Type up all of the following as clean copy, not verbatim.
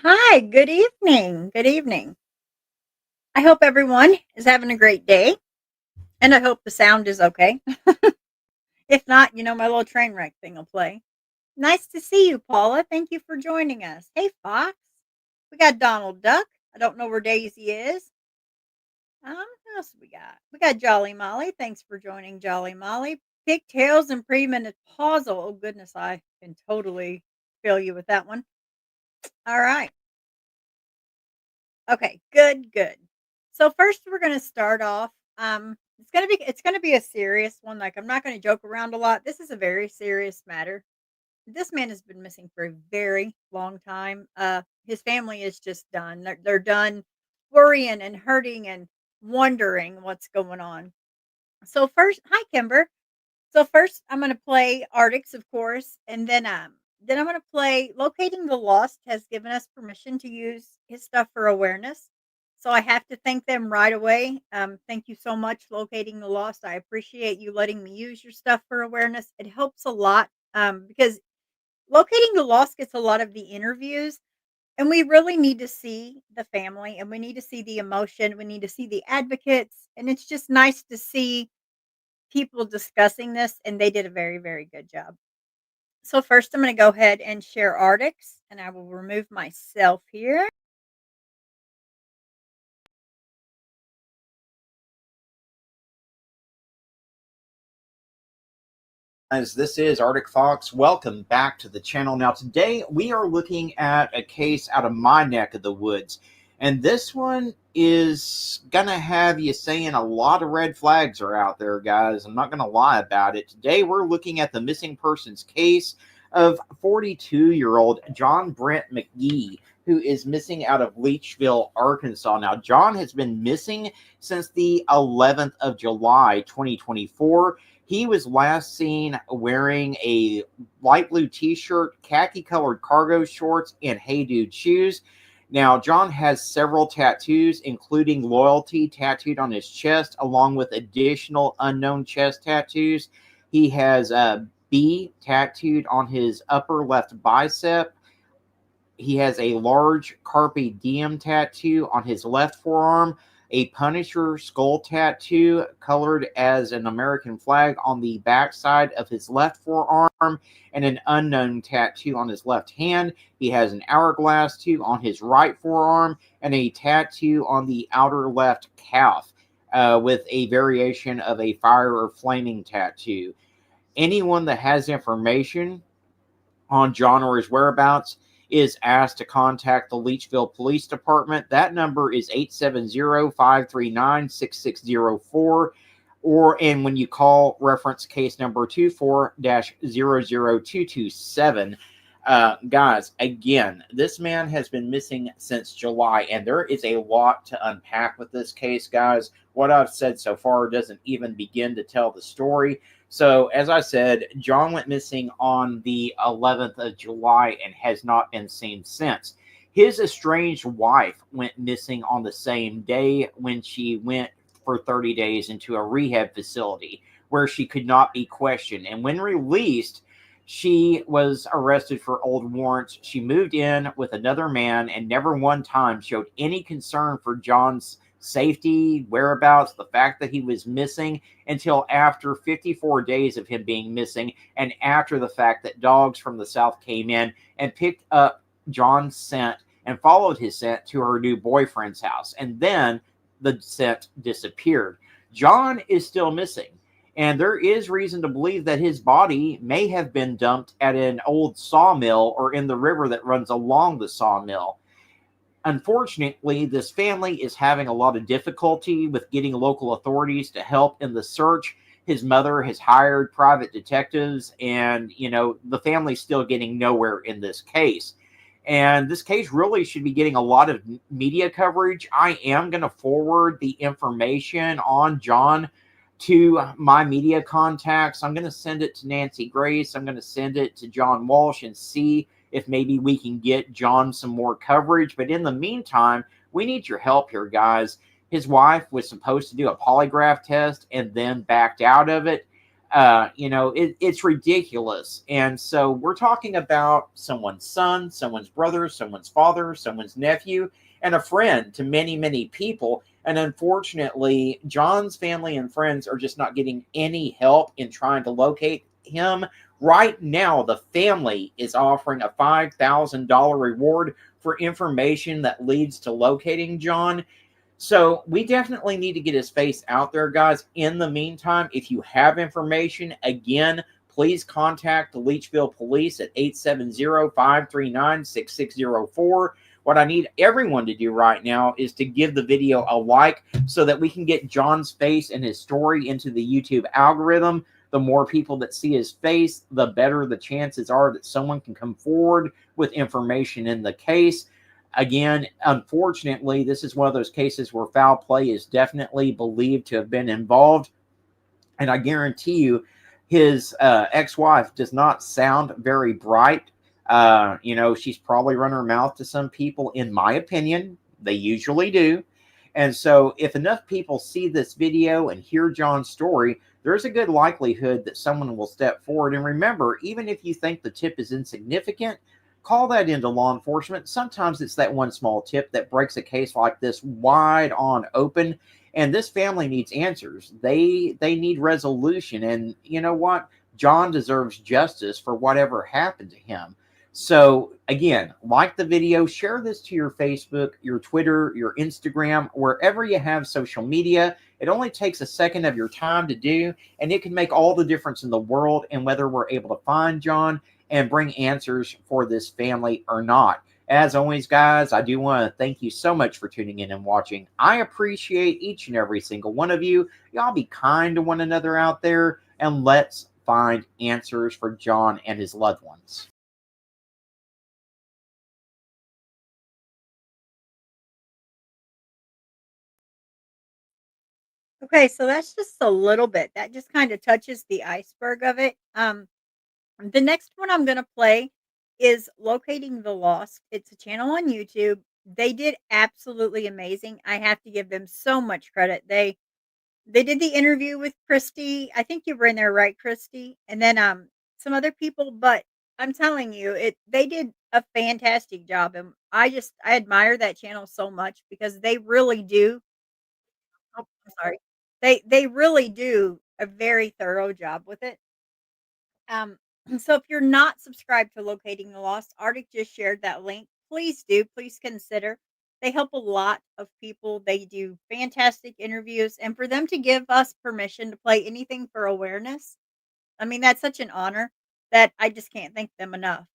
Hi, good evening. Good evening. I hope everyone is having a great day, and I hope the sound is okay. If not, my little train wreck thing will play. Nice to see you, Paula. Thank you for joining us. Hey, Fox. We got Donald Duck. I don't know where Daisy is. Who else we got? We got Jolly Molly. Thanks for joining, Jolly Molly. Pigtails and premenopausal. Oh, goodness, I can totally feel you with that one. All right. Okay, good, good. So first we're gonna start off. It's gonna be a serious one. Like I'm not gonna joke around a lot. This is a very serious matter. This man has been missing for a very long time. His family is just done. They're done worrying and hurting and wondering what's going on. So first, hi Kimber. So first, I'm gonna play Arctics, of course, and then I'm gonna play Locating the Lost has given us permission to use his stuff for awareness. So I have to thank them right away. Thank you so much, Locating the Lost. I appreciate you letting me use your stuff for awareness. It helps a lot because Locating the Lost gets a lot of the interviews, and we really need to see the family, and we need to see the emotion. We need to see the advocates, and it's just nice to see people discussing this, and they did a very, very good job. So first, I'm going to go ahead and share Arctics, and I will remove myself here. As this is Arctic Fox. Welcome back to the channel. Now, today we are looking at a case out of my neck of the woods. And this one is going to have you saying a lot of red flags are out there, guys. I'm not going to lie about it. Today we're looking at the missing persons case of 42-year-old John Brett McGhee, who is missing out of Leachville, Arkansas. Now, John has been missing since the 11th of July, 2024. He was last seen wearing a light blue t-shirt, khaki colored cargo shorts, and Hey Dude shoes. Now, John has several tattoos, including loyalty tattooed on his chest, along with additional unknown chest tattoos. He has a B tattooed on his upper left bicep. He has a large Carpe Diem tattoo on his left forearm, a Punisher skull tattoo colored as an American flag on the backside of his left forearm, and an unknown tattoo on his left hand. He has an hourglass tattoo on his right forearm and a tattoo on the outer left calf with a variation of a fire or flaming tattoo. Anyone that has information on John or his whereabouts is asked to contact the Leachville Police Department. That number is 870-539-6604. And when you call, reference case number 24-00227. Guys, again, this man has been missing since July, and there is a lot to unpack with this case, guys. What I've said so far doesn't even begin to tell the story. So, as I said, John went missing on the 11th of July and has not been seen since. His estranged wife went missing on the same day when she went for 30 days into a rehab facility where she could not be questioned. And when released, she was arrested for old warrants. She moved in with another man and never one time showed any concern for John's safety, whereabouts, the fact that he was missing until after 54 days of him being missing, and after the fact that dogs from the south came in and picked up John's scent and followed his scent to her new boyfriend's house. And then the scent disappeared. John is still missing. And there is reason to believe that his body may have been dumped at an old sawmill or in the river that runs along the sawmill. Unfortunately, this family is having a lot of difficulty with getting local authorities to help in the search. His mother has hired private detectives, and, the family's still getting nowhere in this case. And this case really should be getting a lot of media coverage. I am going to forward the information on John to my media contacts. I'm going to send it to Nancy Grace. I'm going to send it to John Walsh and see if maybe we can get John some more coverage. But in the meantime, we need your help here, guys. His wife was supposed to do a polygraph test and then backed out of it. It's ridiculous. And so we're talking about someone's son, someone's brother, someone's father, someone's nephew, and a friend to many, many people. And unfortunately, John's family and friends are just not getting any help in trying to locate him. Right now, the family is offering a $5,000 reward for information that leads to locating John. So we definitely need to get his face out there, guys. In the meantime, if you have information, again, please contact the Leachville Police at 870-539-6604. What I need everyone to do right now is to give the video a like so that we can get John's face and his story into the YouTube algorithm. The more people that see his face, the better the chances are that someone can come forward with information in the case. Again, unfortunately, this is one of those cases where foul play is definitely believed to have been involved. And I guarantee you, his ex-wife does not sound very bright. She's probably run her mouth to some people, in my opinion. They usually do. And so if enough people see this video and hear John's story, there's a good likelihood that someone will step forward. And remember, even if you think the tip is insignificant, call that into law enforcement. Sometimes it's that one small tip that breaks a case like this wide on open. And this family needs answers. They need resolution. And you know what? John deserves justice for whatever happened to him. So again, like the video, share this to your Facebook, your Twitter, your Instagram, wherever you have social media. It only takes a second of your time to do, and it can make all the difference in the world in whether we're able to find John and bring answers for this family or not. As always, guys, I do want to thank you so much for tuning in and watching. I appreciate each and every single one of you. Y'all be kind to one another out there, and let's find answers for John and his loved ones. Okay, so that's just a little bit. That just kind of touches the iceberg of it. The next one I'm gonna play is Locating the Lost. It's a channel on YouTube. They did absolutely amazing. I have to give them so much credit. They did the interview with Christy. I think you were in there, right, Christy? And then some other people, but I'm telling you, they did a fantastic job. And I admire that channel so much because they really do. Oh, I'm sorry. They really do a very thorough job with it. Um, so if you're not subscribed to Locating the Lost, Arctic just shared that link. Please do. Please consider. They help a lot of people. They do fantastic interviews, and for them to give us permission to play anything for awareness, I mean that's such an honor that I just can't thank them enough.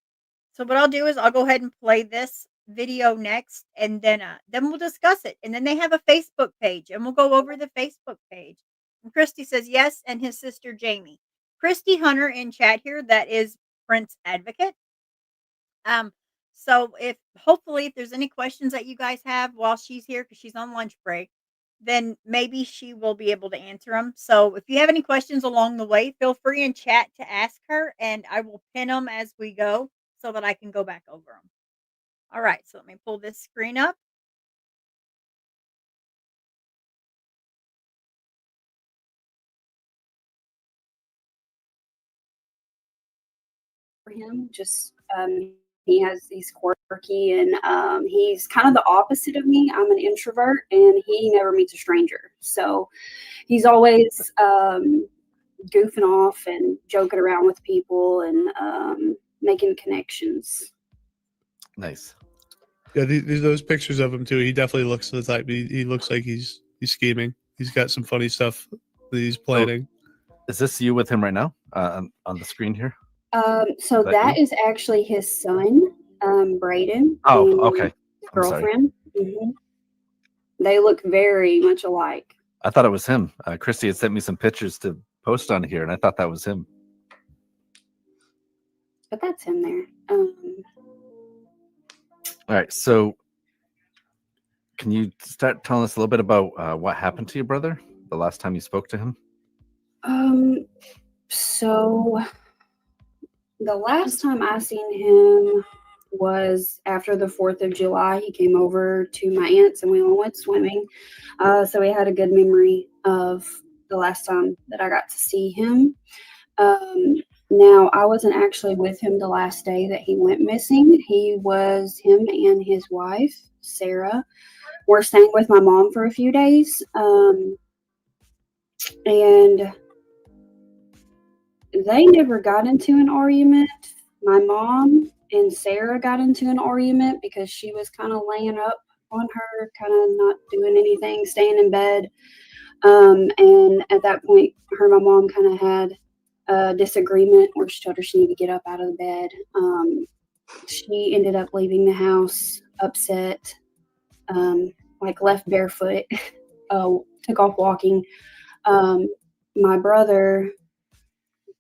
So what I'll do is I'll go ahead and play this video next, and then we'll discuss it. And then they have a Facebook page, and we'll go over the Facebook page. And Christy says yes, and his sister Jamie. Christy Hunter in chat here. That is Brent's advocate. Um, so if hopefully if there's any questions that you guys have while she's here because she's on lunch break, then maybe she will be able to answer them. So if you have any questions along the way, feel free in chat to ask her, and I will pin them as we go so that I can go back over them. All right, so let me pull this screen up. For him, he's quirky and he's kind of the opposite of me. I'm an introvert and he never meets a stranger. So he's always goofing off and joking around with people and making connections. Nice. Yeah, those pictures of him too. He definitely looks the type. He looks like he's scheming. He's got some funny stuff that he's planning. Is this you with him right now on the screen here? So that is actually his son, Braden. Oh, okay. Girlfriend. Mm-hmm. They look very much alike. I thought it was him. Christy had sent me some pictures to post on here, and I thought that was him. But that's him there. All right. So can you start telling us a little bit about what happened to your brother the last time you spoke to him? So the last time I seen him was after the 4th of July. He came over to my aunt's and we all went swimming. So we had a good memory of the last time that I got to see him. Now, I wasn't actually with him the last day that he went missing. Him and his wife, Sarah, were staying with my mom for a few days. And they never got into an argument. My mom and Sarah got into an argument because she was kind of laying up on her, kind of not doing anything, staying in bed. And at that point, her and my mom kind of had a disagreement where she told her she needed to get up out of the bed. She ended up leaving the house upset, left barefoot, took off walking. My brother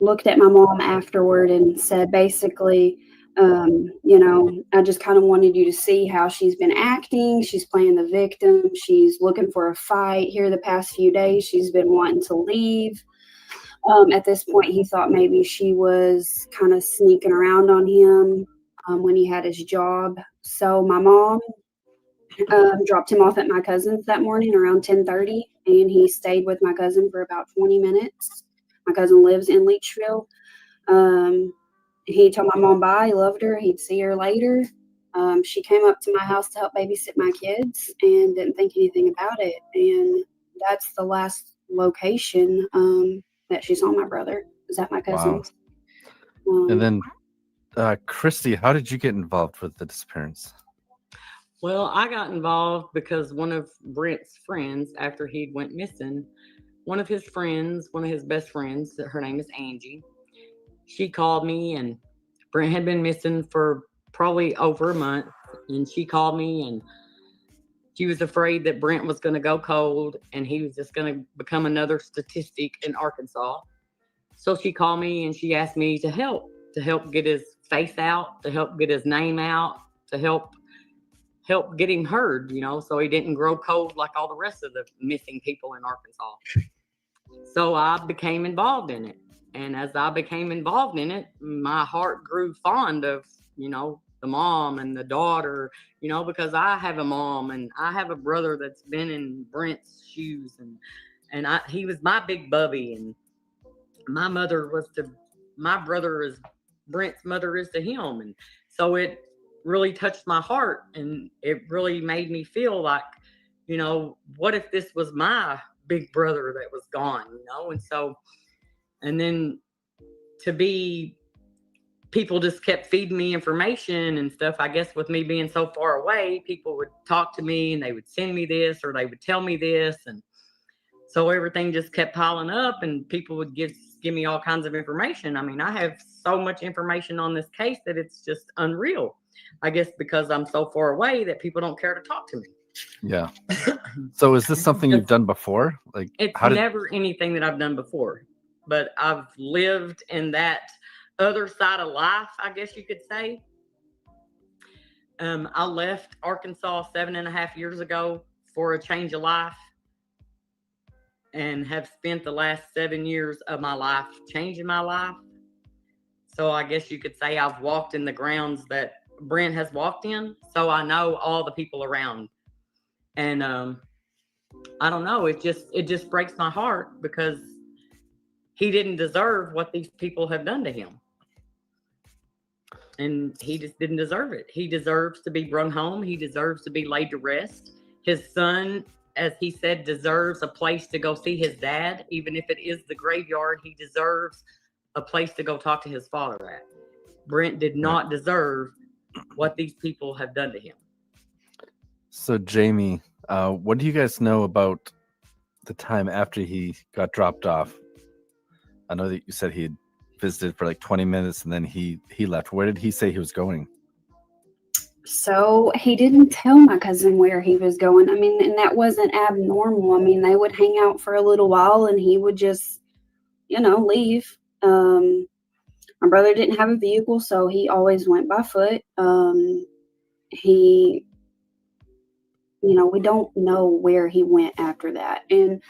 looked at my mom afterward and said, basically, I just kind of wanted you to see how she's been acting. She's playing the victim. She's looking for a fight here the past few days. She's been wanting to leave. At this point, he thought maybe she was kind of sneaking around on him when he had his job. So my mom dropped him off at my cousin's that morning around 10:30, and he stayed with my cousin for about 20 minutes. My cousin lives in Leachville. He told my mom bye. He loved her. He'd see her later. She came up to my house to help babysit my kids and didn't think anything about it. And that's the last location that she saw my brother. Was at my cousin's. Wow. And then, Christy, how did you get involved with the disappearance? Well, I got involved because one of Brent's friends, after he went missing, one of his best friends, her name is Angie, she called me, and Brent had been missing for probably over a month. And she called me, and she was afraid that Brent was going to go cold and he was just going to become another statistic in Arkansas. So she called me and she asked me to help get his face out, to help get his name out, to help get him heard, so he didn't grow cold like all the rest of the missing people in Arkansas. So I became involved in it. And as I became involved in it, my heart grew fond of, the mom and the daughter, because I have a mom and I have a brother that's been in Brent's shoes, and he was my big bubby, and Brent's mother is to him. And so it really touched my heart, and it really made me feel like, what if this was my big brother that was gone, and then people just kept feeding me information and stuff. I guess with me being so far away, people would talk to me and they would send me this or they would tell me this. And so everything just kept piling up, and people would give me all kinds of information. I mean, I have so much information on this case that it's just unreal. I guess because I'm so far away that people don't care to talk to me. Yeah. So is this something you've done before? It's never anything that I've done before, but I've lived in that other side of life, I guess you could say. I left Arkansas 7.5 years ago for a change of life, and have spent the last 7 years of my life changing my life. So I guess you could say I've walked in the grounds that Brent has walked in. So I know all the people around. And I don't know, it just breaks my heart because he didn't deserve what these people have done to him. And he just didn't deserve it. He deserves to be brought home. He deserves to be laid to rest. His son, as he said, deserves a place to go see his dad. Even if it is the graveyard, he deserves a place to go talk to his father at. Brent did not deserve what these people have done to him. So, Jamie, what do you guys know about the time after he got dropped off? I know that you said he had visited for 20 minutes and then he left. Where did he say he was going? So he didn't tell my cousin where he was going. I mean, and that wasn't abnormal. I mean, they would hang out for a little while and he would just, leave. My brother didn't have a vehicle, so he always went by foot. We don't know where he went after that. And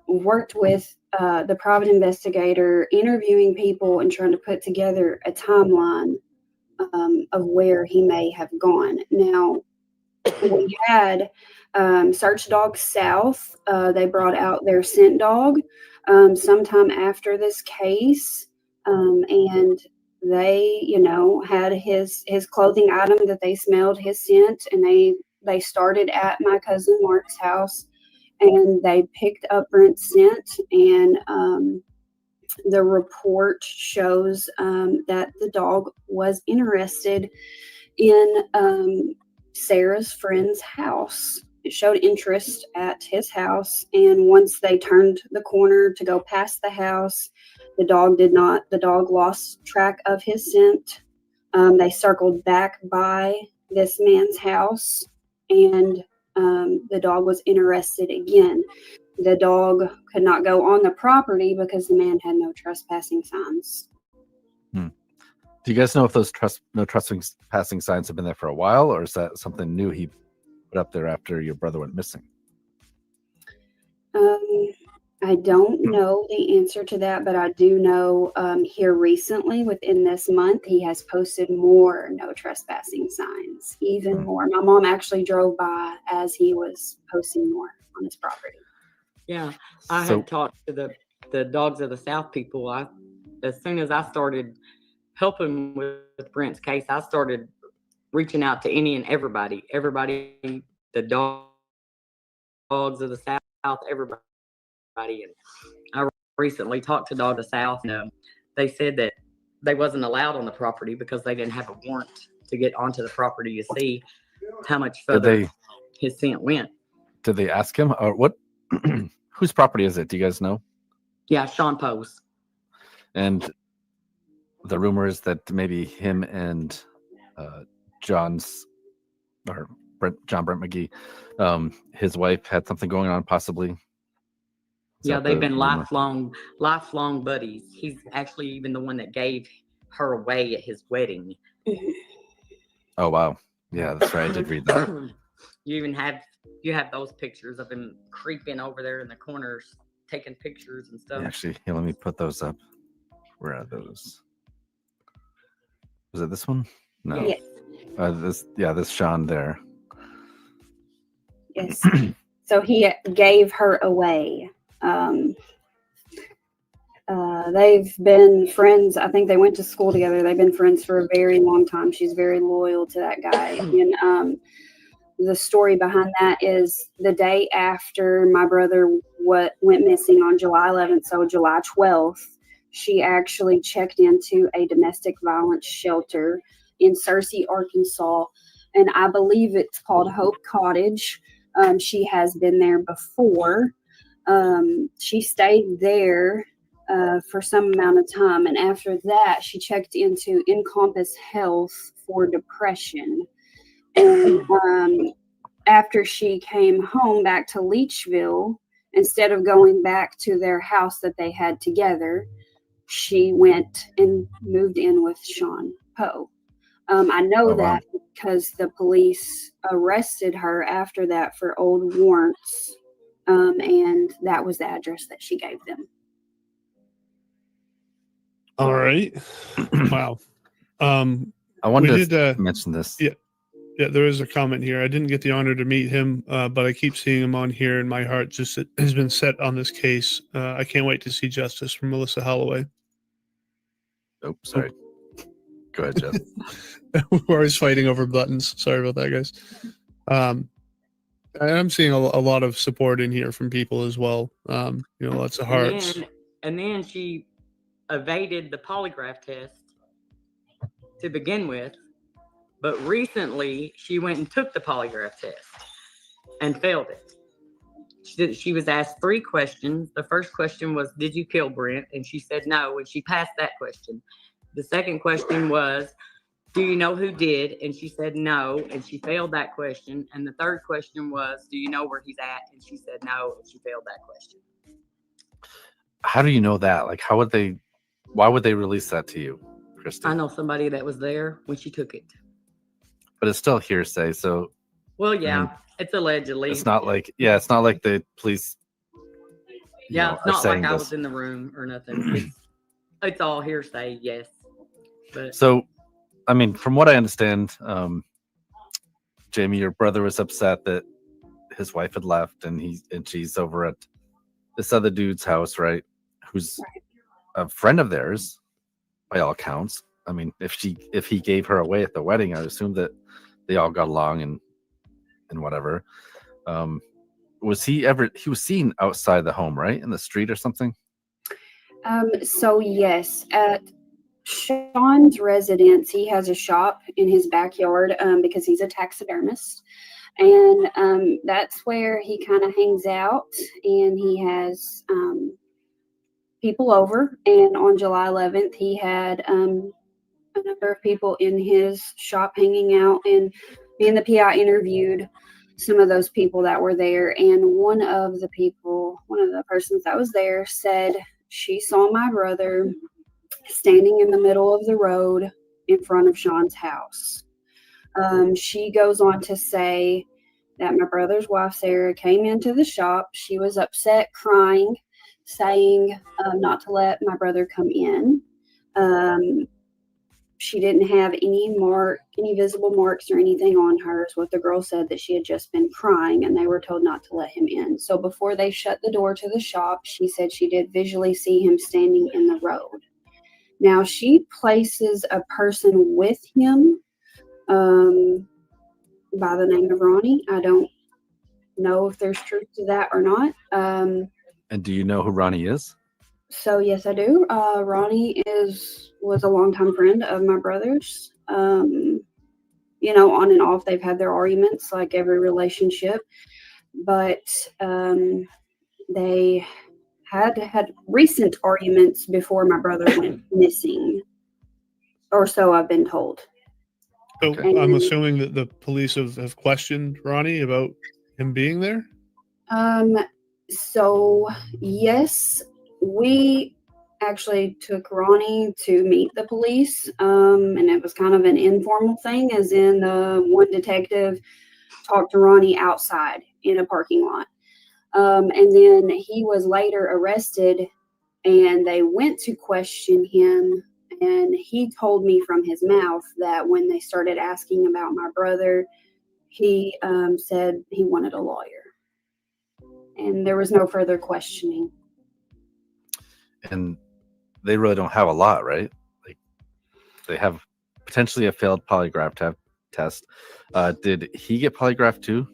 worked with the private investigator, interviewing people and trying to put together a timeline of where he may have gone. Now, We had Search Dog South. They brought out their scent dog sometime after this case, and they, had his clothing item that they smelled his scent, and they started at my cousin Mark's house, and they picked up Brent's scent, and the report shows that the dog was interested in Sarah's friend's house. It showed interest at his house, and once they turned the corner to go past the house, the dog lost track of his scent. They circled back by this man's house, and the dog was interested again. The dog could not go on the property because the man had no trespassing signs. Do you guys know if those no trespassing signs have been there for a while, or is that something new he put up there after your brother went missing? I don't know the answer to that, but I do know here recently, within this month, he has posted more no trespassing signs, even more. My mom actually drove by as he was posting more on his property. Yeah, I had talked to the Dogs of the South people. As soon as I started helping with Brent's case, I started reaching out to any and everybody, the Dogs of the South, everybody. And I recently talked to Dog of the South, and they said that they wasn't allowed on the property because they didn't have a warrant to get onto the property to see how much further his scent went. Did they ask him, or what? Whose property is it? Do you guys know? Yeah, Sean Poe's. And the rumor is that maybe him and John Brett McGhee, his wife had something going on, possibly. Yeah, they've been lifelong buddies. He's actually even the one that gave her away at his wedding. Oh wow, yeah, that's right. I did read that. You have those pictures of him creeping over there in the corners, taking pictures and stuff. Actually, here, let me put those up. Where are those? Was it this one? No. Yes. This Sean there. Yes. So he gave her away. They've been friends. I think they went to school together. They've been friends for a very long time. She's very loyal to that guy. And the story behind that is the day after my brother went missing on July 11th, so July 12th, she actually checked into a domestic violence shelter in Searcy, Arkansas, and I believe it's called Hope Cottage. She has been there before. She stayed there for some amount of time, and after that, she checked into Encompass Health for depression. And after she came home back to Leachville, instead of going back to their house that they had together, she went and moved in with Sean Poe. I know that because the police arrested her after that for old warrants, and that was the address that she gave them. All right. Wow. I wanted to mention this. Yeah, there is a comment here. I didn't get the honor to meet him, but I keep seeing him on here, and my heart just has been set on this case. I can't wait to see justice from Melissa Holloway. Oh, sorry. Go ahead, Jeff. We're always fighting over buttons. Sorry about that, guys. I'm seeing a lot of support in here from people as well. Lots of hearts. And then she evaded the polygraph test to begin with. But recently, she went and took the polygraph test and failed it. She was asked 3 questions. The first question was, did you kill Brent? And she said no, and she passed that question. The second question was, do you know who did? And she said no, and she failed that question. And the third question was, do you know where he's at? And she said no, and she failed that question. How do you know that? Like, why would they release that to you, Christy? I know somebody that was there when she took it. But it's still hearsay, so. Well, yeah, it's allegedly. It's not like the police. Yeah, it's not like I was in the room or nothing. It's all hearsay, yes. But so, I mean, from what I understand, Jamie, your brother was upset that his wife had left, and she's over at this other dude's house, right? Who's a friend of theirs, by all accounts. I mean, if he gave her away at the wedding, I assume that they all got along and whatever. Was he was seen outside the home, right? In the street or something? So yes, at Sean's residence, he has a shop in his backyard because he's a taxidermist. And that's where he kind of hangs out, and he has people over. And on July 11th, he had a number of people in his shop hanging out, and me and the PI interviewed some of those people that were there. And one of the persons that was there said she saw my brother standing in the middle of the road in front of Sean's house. She goes on to say that my brother's wife, Sarah, came into the shop. She was upset, crying, saying not to let my brother come in. She didn't have any visible marks or anything on her, is what the girl said, that she had just been crying, and they were told not to let him in. So before they shut the door to the shop, she said she did visually see him standing in the road. Now, she places a person with him by the name of Ronnie. I don't know if there's truth to that or not. And do you know who Ronnie is? So yes, I do. Ronnie was a longtime friend of my brother's. On and off, they've had their arguments, like every relationship. But they had recent arguments before my brother went missing, or so I've been told. So Okay. I'm assuming that the police have questioned Ronnie about him being there? So yes, we actually took Ronnie to meet the police, and it was kind of an informal thing, as in one detective talked to Ronnie outside in a parking lot. And then he was later arrested, and they went to question him, and he told me from his mouth that when they started asking about my brother, he said he wanted a lawyer. And there was no further questioning. And they really don't have a lot, right? Like, they have potentially a failed polygraph test. Did he get polygraphed too?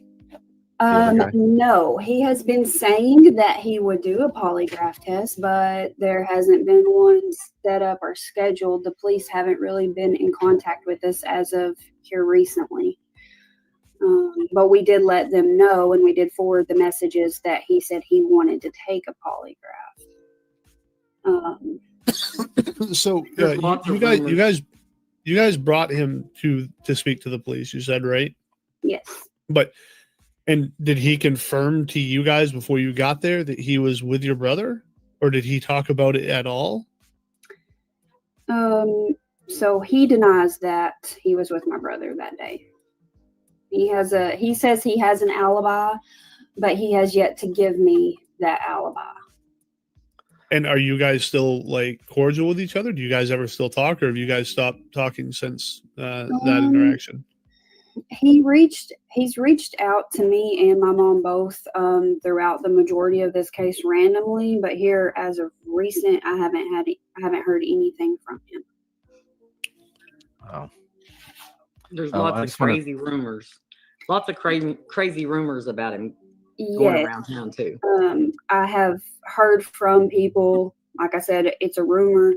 No, he has been saying that he would do a polygraph test, but there hasn't been one set up or scheduled. The police haven't really been in contact with us as of here recently. But we did let them know, and we did forward the messages that he said he wanted to take a polygraph. So you guys brought him to speak to the police, you said, right? Yes. And did he confirm to you guys before you got there that he was with your brother, or did he talk about it at all? So he denies that he was with my brother that day. He says he has an alibi, but he has yet to give me that alibi. And are you guys still like cordial with each other? Do you guys ever still talk, or have you guys stopped talking since that interaction? He's reached out to me and my mom both throughout the majority of this case randomly, but here as of recent, I haven't heard anything from him. Wow. There's lots of crazy rumors. Lots of crazy rumors about him going around town too. I have heard from people, like I said, it's a rumor,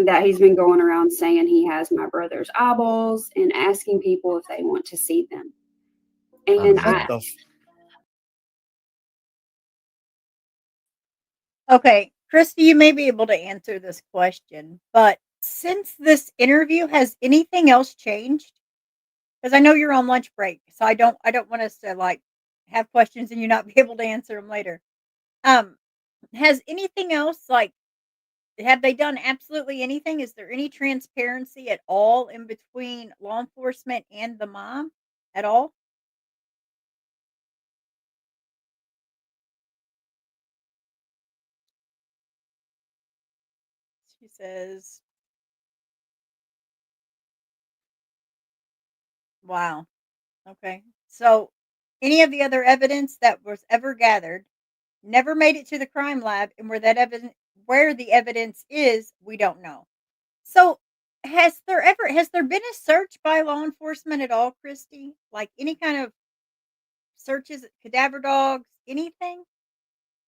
that he's been going around saying he has my brother's eyeballs and asking people if they want to see them. And Okay, Christy, you may be able to answer this question, but since this interview, has anything else changed? Because I know you're on lunch break, so I don't want us to like have questions and you not be able to answer them later. Has anything else, like, have they done absolutely anything? Is there any transparency at all in between law enforcement and the mom at all? She says, Wow. Okay. So, any of the other evidence that was ever gathered never made it to the crime lab, and where the evidence is, we don't know. So, has there been a search by law enforcement at all, Christy? Like any kind of searches, cadaver dogs, anything?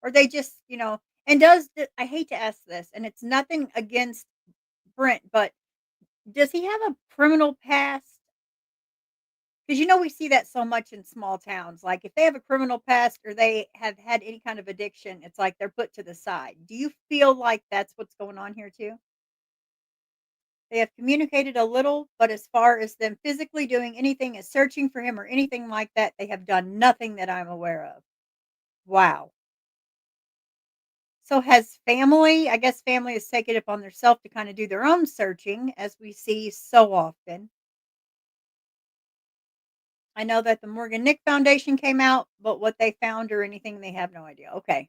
Or they just, and I hate to ask this, and it's nothing against Brent, but does he have a criminal past? Because we see that so much in small towns. Like if they have a criminal past or they have had any kind of addiction, it's like they're put to the side. Do you feel like that's what's going on here too? They have communicated a little, but as far as them physically doing anything as searching for him or anything like that, they have done nothing that I'm aware of. Wow. So has family, I guess family has taken it upon themselves to kind of do their own searching, as we see so often. I know that the Morgan Nick Foundation came out, but what they found or anything, they have no idea. Okay.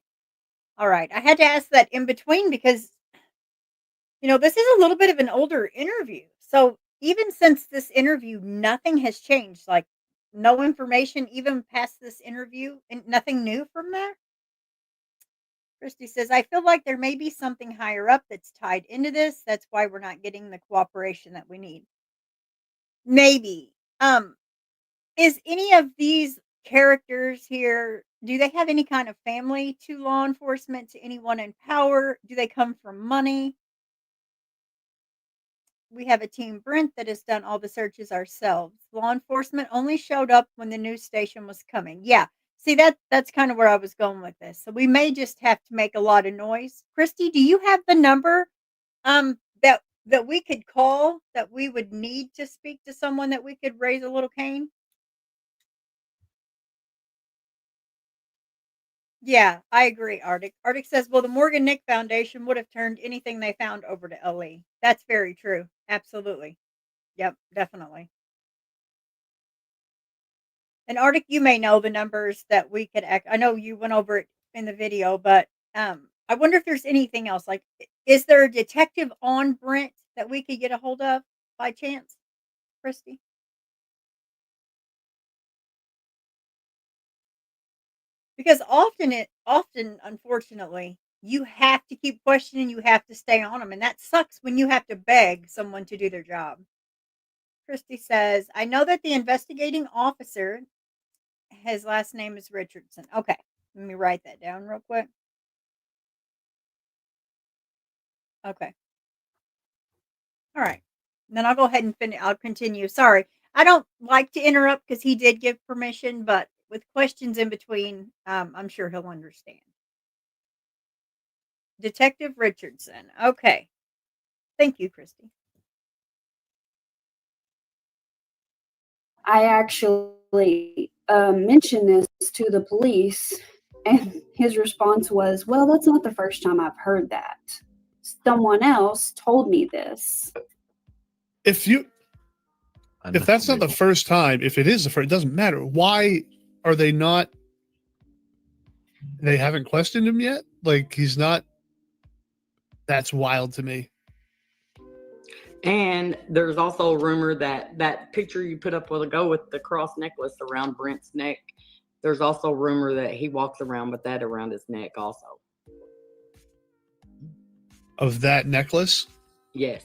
All right. I had to ask that in between because, this is a little bit of an older interview. So even since this interview, nothing has changed. Like no information, even past this interview, and nothing new from there. Christy says, I feel like there may be something higher up that's tied into this. That's why we're not getting the cooperation that we need. Maybe. Is any of these characters here, do they have any kind of family to law enforcement, to anyone in power? Do they come from money? We have a team Brent that has done all the searches ourselves. Law enforcement only showed up when the news station was coming. Yeah. See that's kind of where I was going with this. So we may just have to make a lot of noise. Christy, do you have the number that we could call that we would need to speak to someone that we could raise a little cane? Yeah, I agree, Arctic. Arctic says, well, the Morgan Nick Foundation would have turned anything they found over to LE. That's very true. Absolutely. Yep, definitely. And Arctic, you may know the numbers that we could I know you went over it in the video, but I wonder if there's anything else. Like, is there a detective on Brent that we could get a hold of by chance, Christy? Because often, unfortunately, you have to keep questioning, you have to stay on them, and that sucks when you have to beg someone to do their job. Christy says, I know that the investigating officer, his last name is Richardson. Okay, let me write that down real quick. Okay. All right. Then I'll go ahead and finish. I'll continue. Sorry. I don't like to interrupt because he did give permission, but with questions in between, I'm sure he'll understand. Detective Richardson. Okay. Thank you, Christy. I actually mentioned this to the police, and his response was, well, that's not the first time I've heard that. Someone else told me this. If that's not the first time, if it is the first, it doesn't matter. Why are they not? They haven't questioned him yet. Like he's not. That's wild to me. And there's also a rumor that that picture you put up with the cross necklace around Brent's neck. There's also a rumor that he walks around with that around his neck also. Of that necklace? Yes,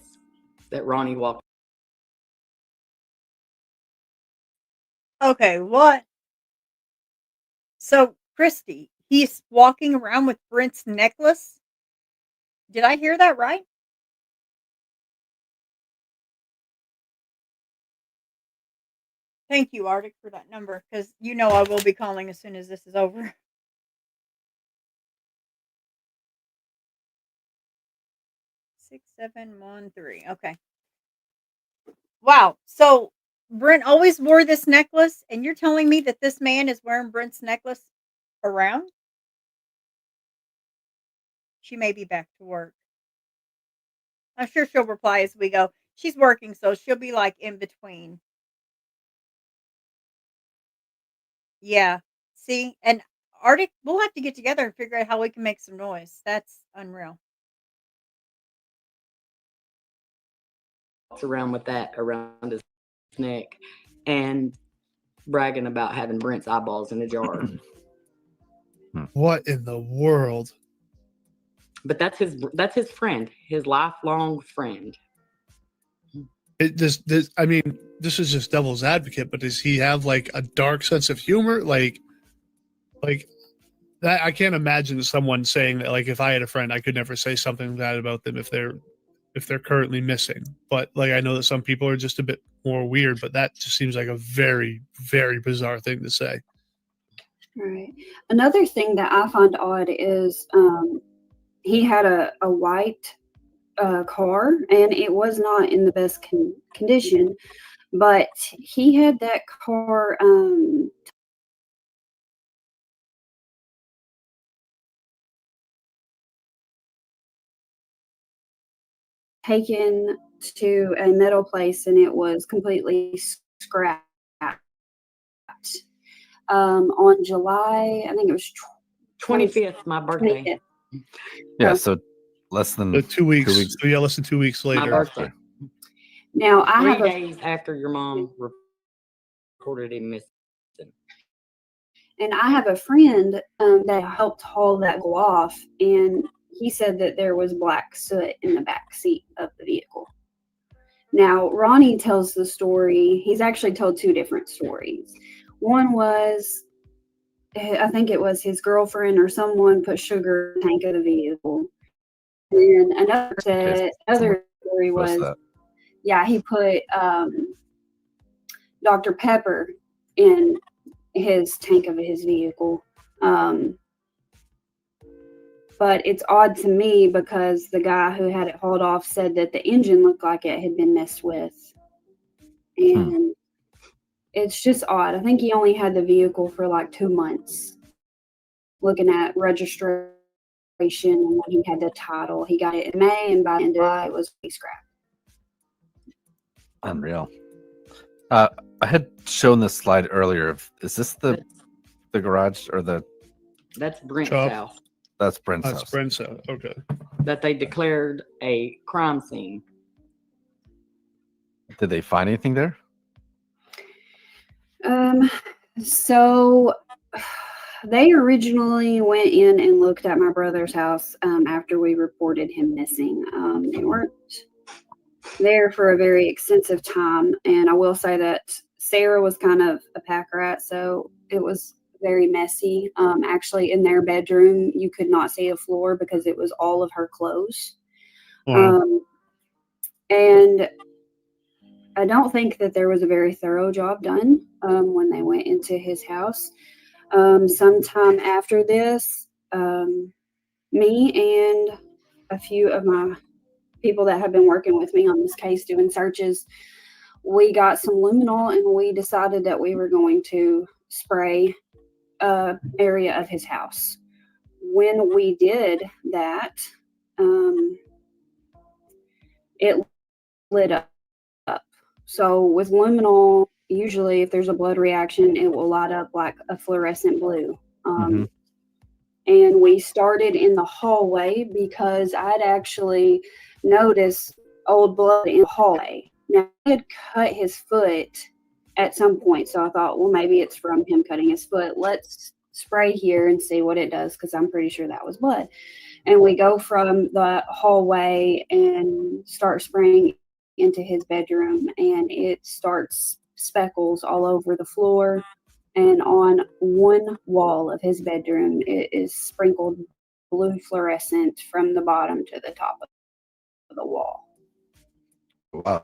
that Ronnie walked. Okay, what? So, Christy, he's walking around with Brent's necklace? Did I hear that right? Thank you, Arctic, for that number because I will be calling as soon as this is over. 6713. Okay. Wow. So Brent always wore this necklace, and you're telling me that this man is wearing Brent's necklace around? She may be back to work. I'm sure she'll reply as we go. She's working, so she'll be like in between. Yeah. See, and Arctic, we'll have to get together and figure out how we can make some noise. That's unreal. Around with that around his neck. and bragging about having Brent's eyeballs in a jar. What in the world? But that's his friend, his lifelong friend. This is just devil's advocate, but does he have like a dark sense of humor? Like that, I can't imagine someone saying that. Like, if I had a friend, I could never say something bad about them if they're currently missing. But like, I know that some people are just a bit more weird, but that just seems like a very, very bizarre thing to say. Right. Another thing that I find odd is he had a white car, and it was not in the best condition, but he had that car taken to a metal place, and it was completely scrapped. On July, I think it was 25th, my birthday. 25th. Yeah, so less than 2 weeks. 2 weeks. Yeah, less than 2 weeks My later. birthday. Now I 3 have a days after your mom reported him missing. And I have a friend that helped haul that vehicle off, and he said that there was black soot in the back seat of the vehicle. Now, Ronnie tells the story. He's actually told two different stories. One was, I think it was his girlfriend or someone put sugar in the tank of the vehicle. And another story was, yeah, he put Dr. Pepper in his tank of his vehicle. But it's odd to me because the guy who had it hauled off said that the engine looked like it had been messed with. And it's just odd. I think he only had the vehicle for like 2 months. Looking at registration and when he had the title, he got it in May, and by the end of July, it was scrapped. Unreal. I had shown this slide earlier. Is this the garage or the? That's Brent's Chop. house. That's Brent's house. That's Brent's house. Okay. That they declared a crime scene. Did they find anything there? So they originally went in and looked at my brother's house after we reported him missing. They weren't there for a very extensive time, and I will say that Sarah was kind of a pack rat, so it was very messy. Actually, in their bedroom, you could not see a floor because it was all of her clothes. Wow. And I don't think that there was a very thorough job done when they went into his house. Sometime after this, me and a few of my people that have been working with me on this case doing searches, we got some luminol, and we decided that we were going to spray area of his house. When we did that, it lit up. So with luminol, usually if there's a blood reaction, it will light up like a fluorescent blue. And we started in the hallway because I'd actually noticed old blood in the hallway. Now, he had cut his foot at some point, so I thought, well, maybe it's from him cutting his foot. Let's spray here and see what it does, because I'm pretty sure that was blood. And we go from the hallway and start spraying into his bedroom, and it starts speckles all over the floor. And on one wall of his bedroom, it is sprinkled blue fluorescent from the bottom to the top of the wall. Wow.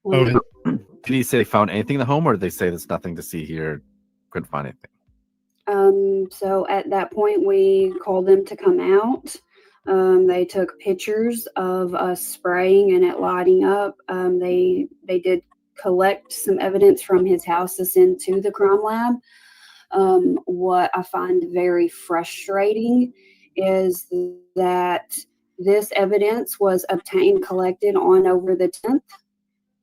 Okay. Did he say they found anything in the home, or did they say there's nothing to see here? Couldn't find anything. So at that point, we called them to come out. They took pictures of us spraying and it lighting up. They did collect some evidence from his house to send to the crime lab. What I find very frustrating is that this evidence was obtained, collected on over the 10th.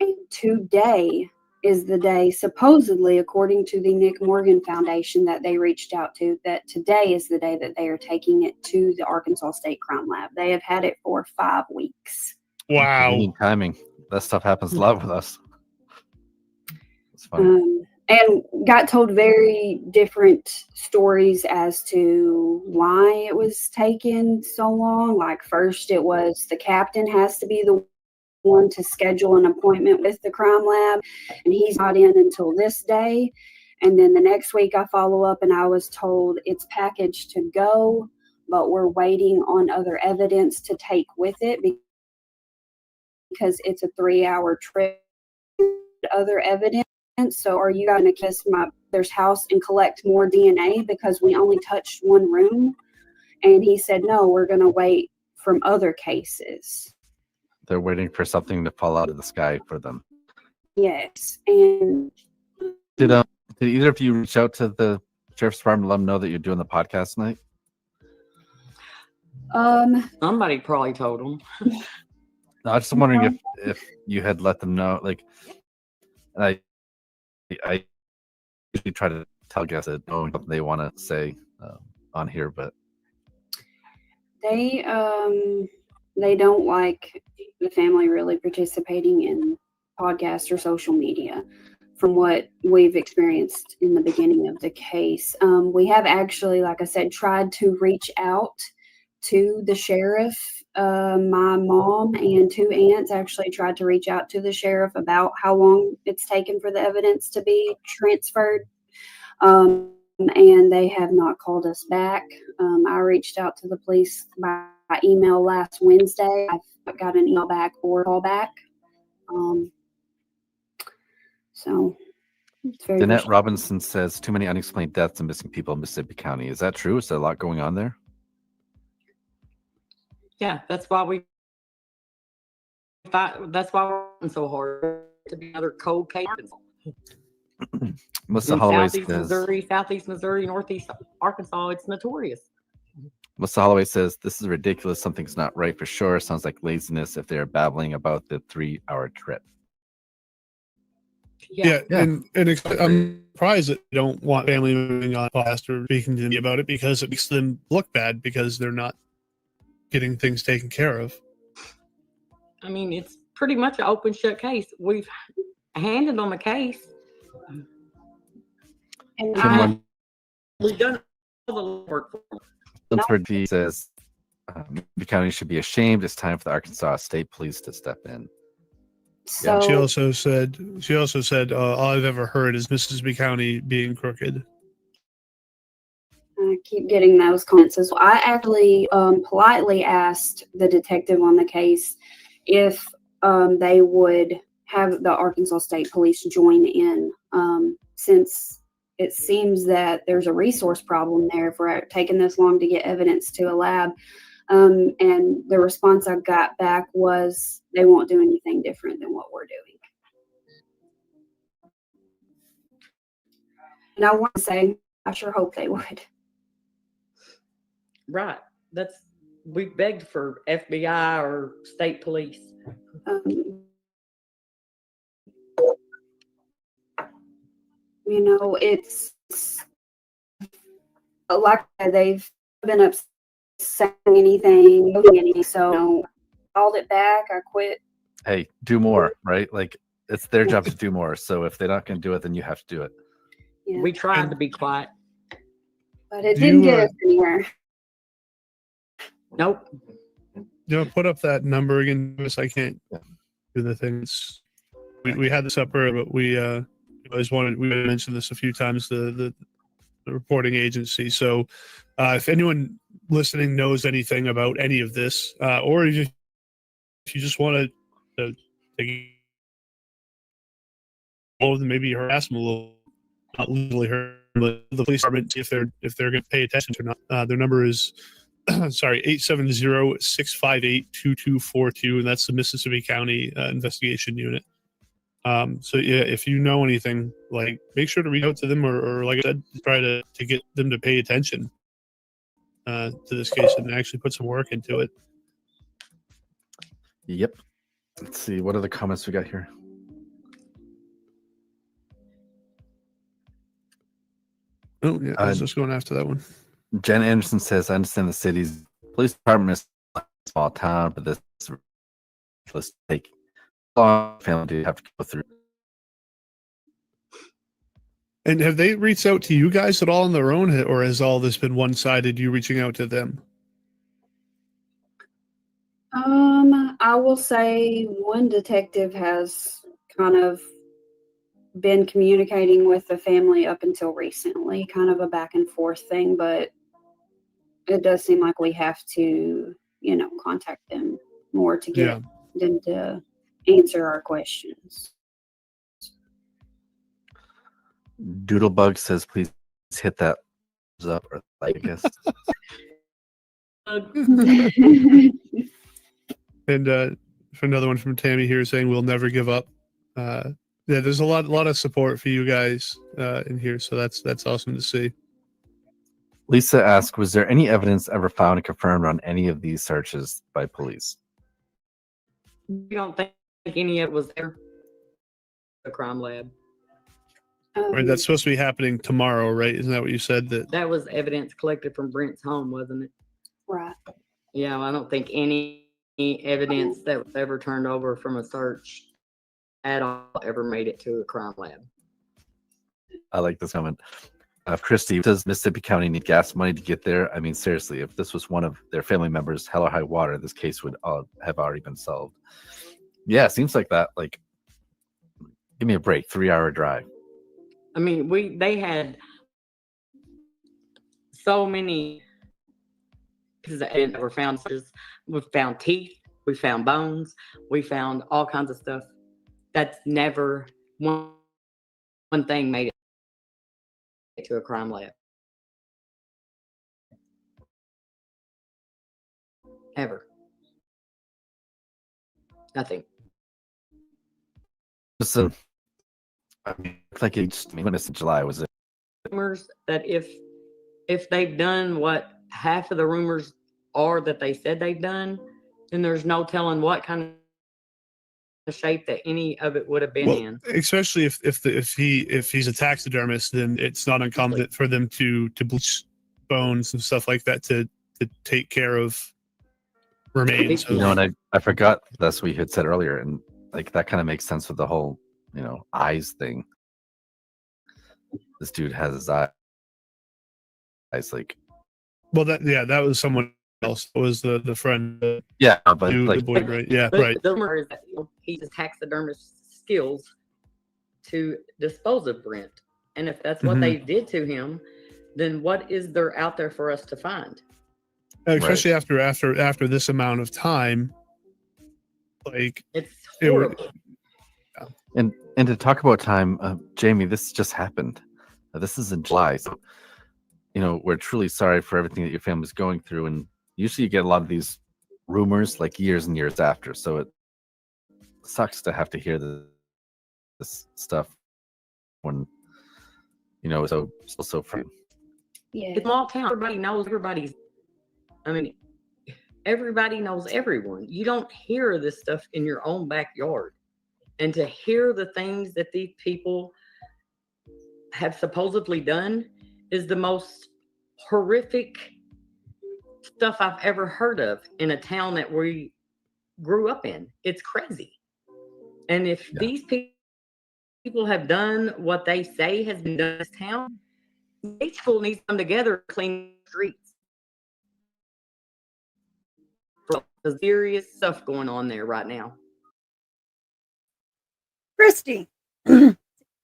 And today is the day, supposedly, according to the Nick Morgan Foundation that they reached out to, that today is the day that they are taking it to the Arkansas State Crime Lab. They have had it for 5 weeks. Wow. Convenient timing. That stuff happens a lot with us. funny. And got told very different stories as to why it was taking so long. Like first it was the captain has to be the one to schedule an appointment with the crime lab, and he's not in until this day. And then the next week I follow up and I was told it's packaged to go, but we're waiting on other evidence to take with it because it's a 3-hour trip. Other evidence. So are you going to kiss my brother's house and collect more DNA because we only touched one room? And he said, no, we're going to wait from other cases. They're waiting for something to fall out of the sky for them. Yes. And Did either of you reach out to the sheriff's department, let them know that you're doing the podcast tonight? Somebody probably told them. No, I was just wondering if you had let them know. Like, I usually try to tell guests that knowing what they want to say on here, but they don't like the family really participating in podcasts or social media from what we've experienced in the beginning of the case. We have actually, like I said, tried to reach out to the sheriff. My mom and 2 aunts actually tried to reach out to the sheriff about how long it's taken for the evidence to be transferred. And they have not called us back. I reached out to the police by email last Wednesday. I got an email back or call back. So it's very Danette Robinson says too many unexplained deaths and missing people in Mississippi County. Is that true? Is there a lot going on there? Yeah, that's why we fight. That's why we're working so hard to be another cold case. Melissa In Holloway Southeast says, Missouri, Southeast Missouri, Northeast Arkansas, it's notorious. Melissa Holloway says, this is ridiculous. Something's not right for sure. Sounds like laziness if they're babbling about the 3-hour trip. Yeah. And I'm surprised that they don't want family moving on past or speaking to me about it because it makes them look bad because they're not getting things taken care of. I mean, it's pretty much an open shut case. We've handed them a case. And we've done all the work for them. Lunsford G says, the county should be ashamed. It's time for the Arkansas State Police to step in. so She also said, all I've ever heard is Mississippi County being crooked. I keep getting those comments as well. I actually politely asked the detective on the case if they would have the Arkansas State Police join in, since it seems that there's a resource problem there for taking this long to get evidence to a lab. And the response I got back was they won't do anything different than what we're doing. And I want to say, I sure hope they would. Right. We begged for FBI or state police. It's like they've been up saying anything, so called it back. I quit. Hey, do more, right? Like, it's their job to do more. So if they're not going to do it, then you have to do it. Yeah. We tried to be quiet. But it didn't get us anywhere. Nope. Put up that number again, because I can't do the things. We had this up earlier, but we mentioned this a few times, the reporting agency. So if anyone listening knows anything about any of this, or if you just want to take hold them, maybe harass them a little, not legally hurt the police department, see if they're going to pay attention or not. Their number is 870-658-2242, and that's the Mississippi County Investigation Unit. So yeah, if you know anything, like, make sure to reach out to them, or like I said, try to get them to pay attention to this case and actually put some work into it. Yep. Let's see. What other comments we got here? Oh yeah, I was just going after that one. Jen Anderson says, I understand the city's police department is a small town, but this let's take long family to have to go through. And have they reached out to you guys at all on their own, or has all this been one-sided, you reaching out to them? I will say one detective has kind of been communicating with the family up until recently, kind of a back and forth thing, but it does seem like we have to, contact them more to get them to answer our questions. Doodlebug says, please hit that up or like, I guess. And for another one from Tammy here saying we'll never give up. Yeah, there's a lot of support for you guys in here, so that's awesome to see. Lisa asked, was there any evidence ever found and confirmed on any of these searches by police? You don't think any of it was there? The crime lab. Right, that's supposed to be happening tomorrow, right? Isn't that what you said? That was evidence collected from Brent's home, wasn't it? Right. Yeah, I don't think any evidence that was ever turned over from a search at all ever made it to a crime lab. I like this comment. Christy, does Mississippi County need gas money to get there? I mean, seriously, if this was one of their family members, hell or high water, this case would have already been solved. Yeah, it seems like that. Like, give me a break. 3-hour drive. I mean, they had so many pieces of evidence that were found. We found teeth, we found bones, we found all kinds of stuff. That's never one thing made it to a crime lab. Ever. Nothing. So, I mean, it's like when it's in July, was it? Rumors that if they've done what half of the rumors are that they said they've done, then there's no telling what kind of shape that any of it would have been in. Especially if he's a taxidermist, then it's not uncommon for them to bleach bones and stuff like that to take care of remains. And I forgot that's what you had said earlier, and like that kind of makes sense with the whole eyes thing. This dude has his eyes like. Well, that was someone else. It was the friend. Yeah, but the boy, right? Yeah, but right. The rumor is that he uses taxidermist skills to dispose of Brent, and if that's what they did to him, then what is there out there for us to find? Especially after this amount of time, like it's horrible. And to talk about time, Jamie, this just happened. This is in July, so we're truly sorry for everything that your family's going through. And usually, you get a lot of these rumors like years and years after. So it sucks to have to hear this stuff when so free. Yeah, It's a small town. Everybody knows everybody's. I mean, everybody knows everyone. You don't hear this stuff in your own backyard. And to hear the things that these people have supposedly done is the most horrific stuff I've ever heard of in a town that we grew up in. It's crazy. And if these people have done what they say has been done in this town, Leachville needs to come together and clean the streets. There's serious stuff going on there right now. Christy.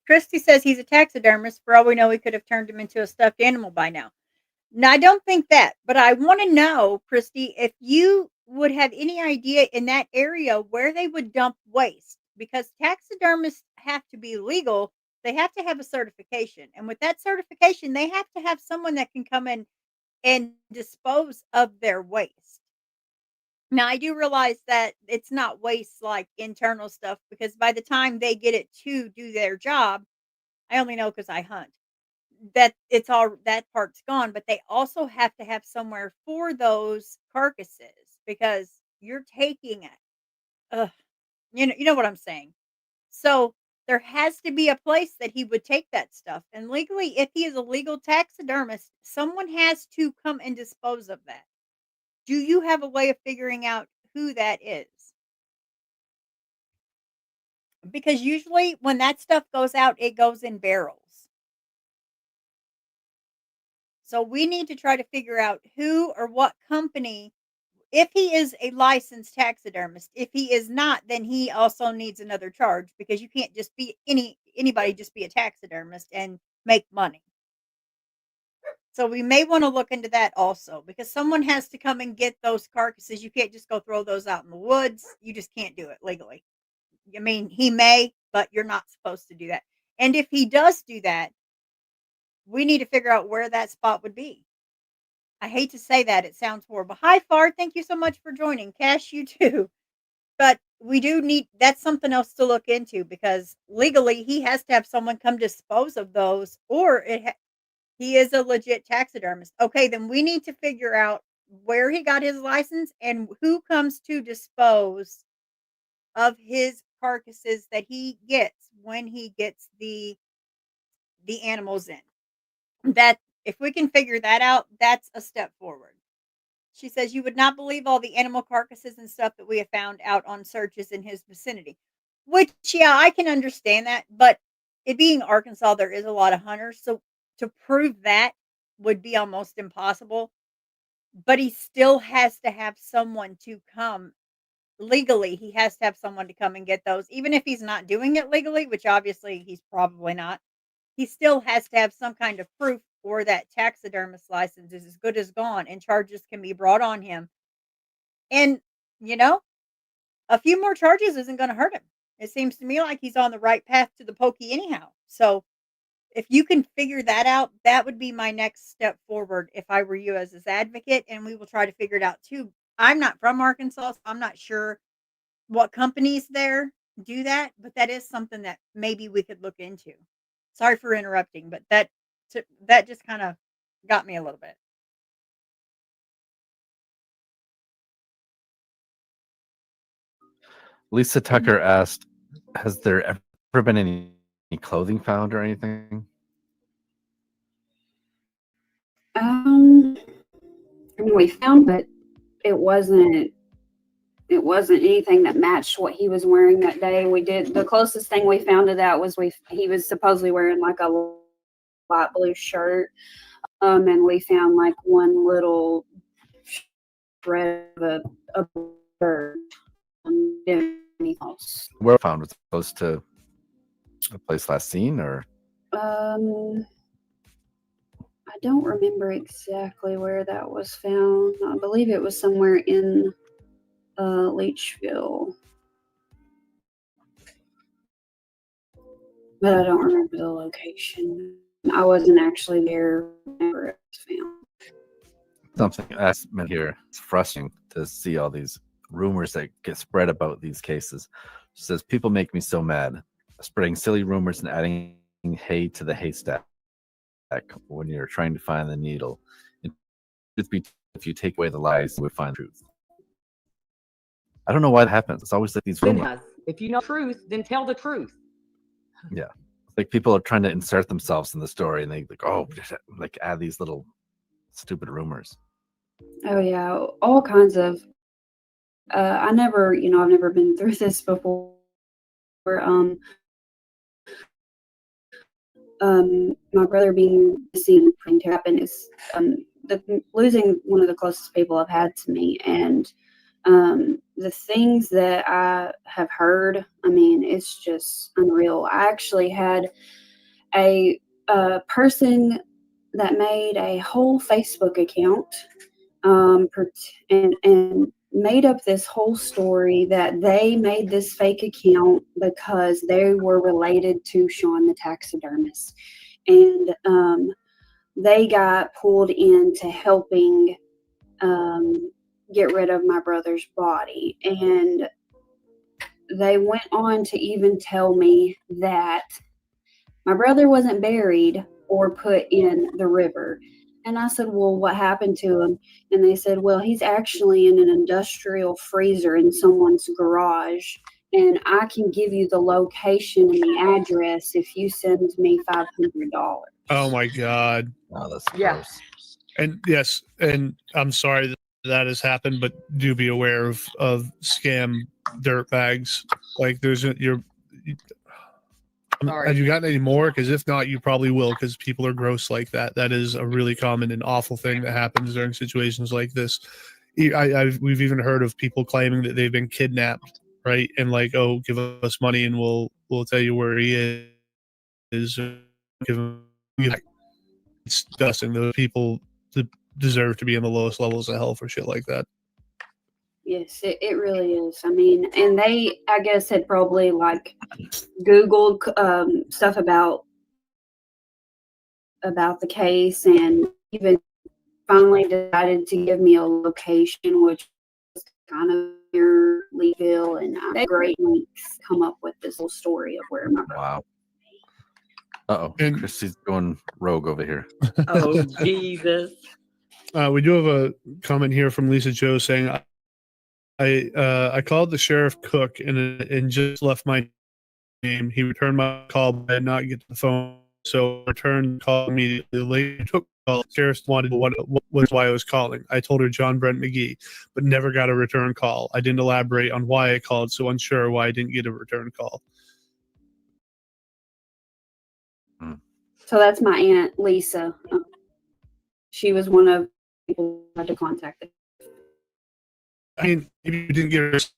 Christy says he's a taxidermist. For all we know, he could have turned him into a stuffed animal by now. Now, I don't think that, but I want to know, Christy, if you would have any idea in that area where they would dump waste, because taxidermists have to be legal. They have to have a certification. And with that certification, they have to have someone that can come in and dispose of their waste. Now, I do realize that it's not waste like internal stuff, because by the time they get it to do their job, I only know because I hunt, that it's all that part's gone, but they also have to have somewhere for those carcasses because you're taking it. You know what I'm saying? So there has to be a place that he would take that stuff. And legally, if he is a legal taxidermist, someone has to come and dispose of that. Do you have a way of figuring out who that is? Because usually when that stuff goes out, it goes in barrels. So we need to try to figure out who or what company, if he is a licensed taxidermist. If he is not, then he also needs another charge, because you can't just be anybody just be a taxidermist and make money. So we may want to look into that also, because someone has to come and get those carcasses. You can't just go throw those out in the woods. You just can't do it legally. I mean, he may, but you're not supposed to do that. And if he does do that, we need to figure out where that spot would be. I hate to say that. It sounds horrible. Hi, Fard. Thank you so much for joining. Cash, you too. But we do need, that's something else to look into, because legally he has to have someone come dispose of those, or he is a legit taxidermist. Okay, then we need to figure out where he got his license and who comes to dispose of his carcasses that he gets when he gets the animals in. That, if we can figure that out, that's a step forward. She says, you would not believe all the animal carcasses and stuff that we have found out on searches in his vicinity. Which, yeah, I can understand that, but it being Arkansas, there is a lot of hunters, so to prove that would be almost impossible. But he still has to have someone to come legally. He has to have someone to come and get those, even if he's not doing it legally, which obviously he's probably not. He still has to have some kind of proof, or that taxidermist license is as good as gone and charges can be brought on him. And, you know, a few more charges isn't going to hurt him. It seems to me like he's on the right path to the pokey anyhow. So if you can figure that out, that would be my next step forward if I were you as his advocate, and we will try to figure it out too. I'm not from Arkansas, so I'm not sure what companies there do that, but that is something that maybe we could look into. Sorry for interrupting, but that just kind of got me a little bit. Lisa Tucker asked, has there ever been any clothing found or anything? We found, but it wasn't anything that matched what he was wearing that day. We did, the closest thing we found to that was he was supposedly wearing like a light blue shirt, and we found like one little shred of a bird. Where found, was it close to a place last seen, or? I don't remember exactly where that was found. I believe it was somewhere in Leachville, but I don't remember the location. I wasn't actually there whenever it was found. Something that's meant here. It's frustrating to see all these rumors that get spread about these cases. She says, people make me so mad, spreading silly rumors and adding hay to the haystack when you're trying to find the needle. If you take away the lies, we find truth. I don't know why that happens. It's always like these rumors. If you know truth, then tell the truth. Yeah, like people are trying to insert themselves in the story, and they like add these little stupid rumors. Oh yeah, all kinds of. I've never been through this before. My brother being seen to happen is losing one of the closest people I've had to me, and the things that I have heard, I mean, it's just unreal. I actually had a person that made a whole Facebook account, and made up this whole story that they made this fake account because they were related to Sean the taxidermist, and they got pulled into helping get rid of my brother's body. And they went on to even tell me that my brother wasn't buried or put in the river. And I said, well, what happened to him? And they said, well, he's actually in an industrial freezer in someone's garage, and I can give you the location and the address if you send me $500. Oh my God. Oh, that's Yeah. gross. And yes, and I'm sorry that has happened, but do be aware of scam dirt bags. Like I'm Sorry. Have you gotten any more? Because if not, you probably will, because people are gross like that. That is a really common and awful thing that happens during situations like this. We've even heard of people claiming that they've been kidnapped, right? And like, oh, give us money and we'll tell you where he is. Give him, it's disgusting. Those people deserve to be in the lowest levels of hell for shit like that. Yes, it really is. I mean, and they, I guess, had probably like Googled stuff about the case, and even finally decided to give me a location, which was kind of near Leachville, and I had great links come up with this whole story of where my brother. Wow. Uh-oh. And- Christy's going rogue over here. Oh, Jesus. We do have a comment here from Lisa Joe saying, I called the sheriff Cook and just left my name. He returned my call, but I did not get the phone, so I returned the call immediately. The lady took the call. The sheriff wanted what was why I was calling. I told her John Brett McGhee, but never got a return call. I didn't elaborate on why I called, so unsure why I didn't get a return call. So that's my aunt Lisa. She was one of the people I had to contact. I mean, if you didn't get her, it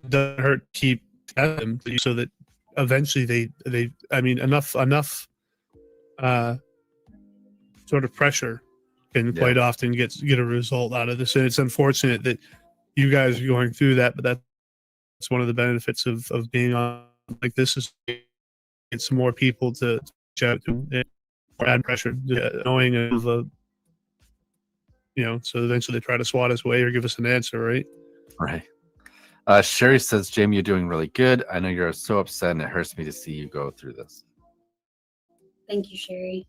doesn't hurt to keep them so that eventually they I mean, enough sort of pressure can quite often get a result out of this. And it's unfortunate that you guys are going through that, but that's one of the benefits of being on like this, is get some more people to chat to and add pressure, knowing of so eventually they try to swat us away or give us an answer, right? Right. Sherry says, Jamie, you're doing really good. I know you're so upset, and it hurts me to see you go through this. Thank you, Sherry.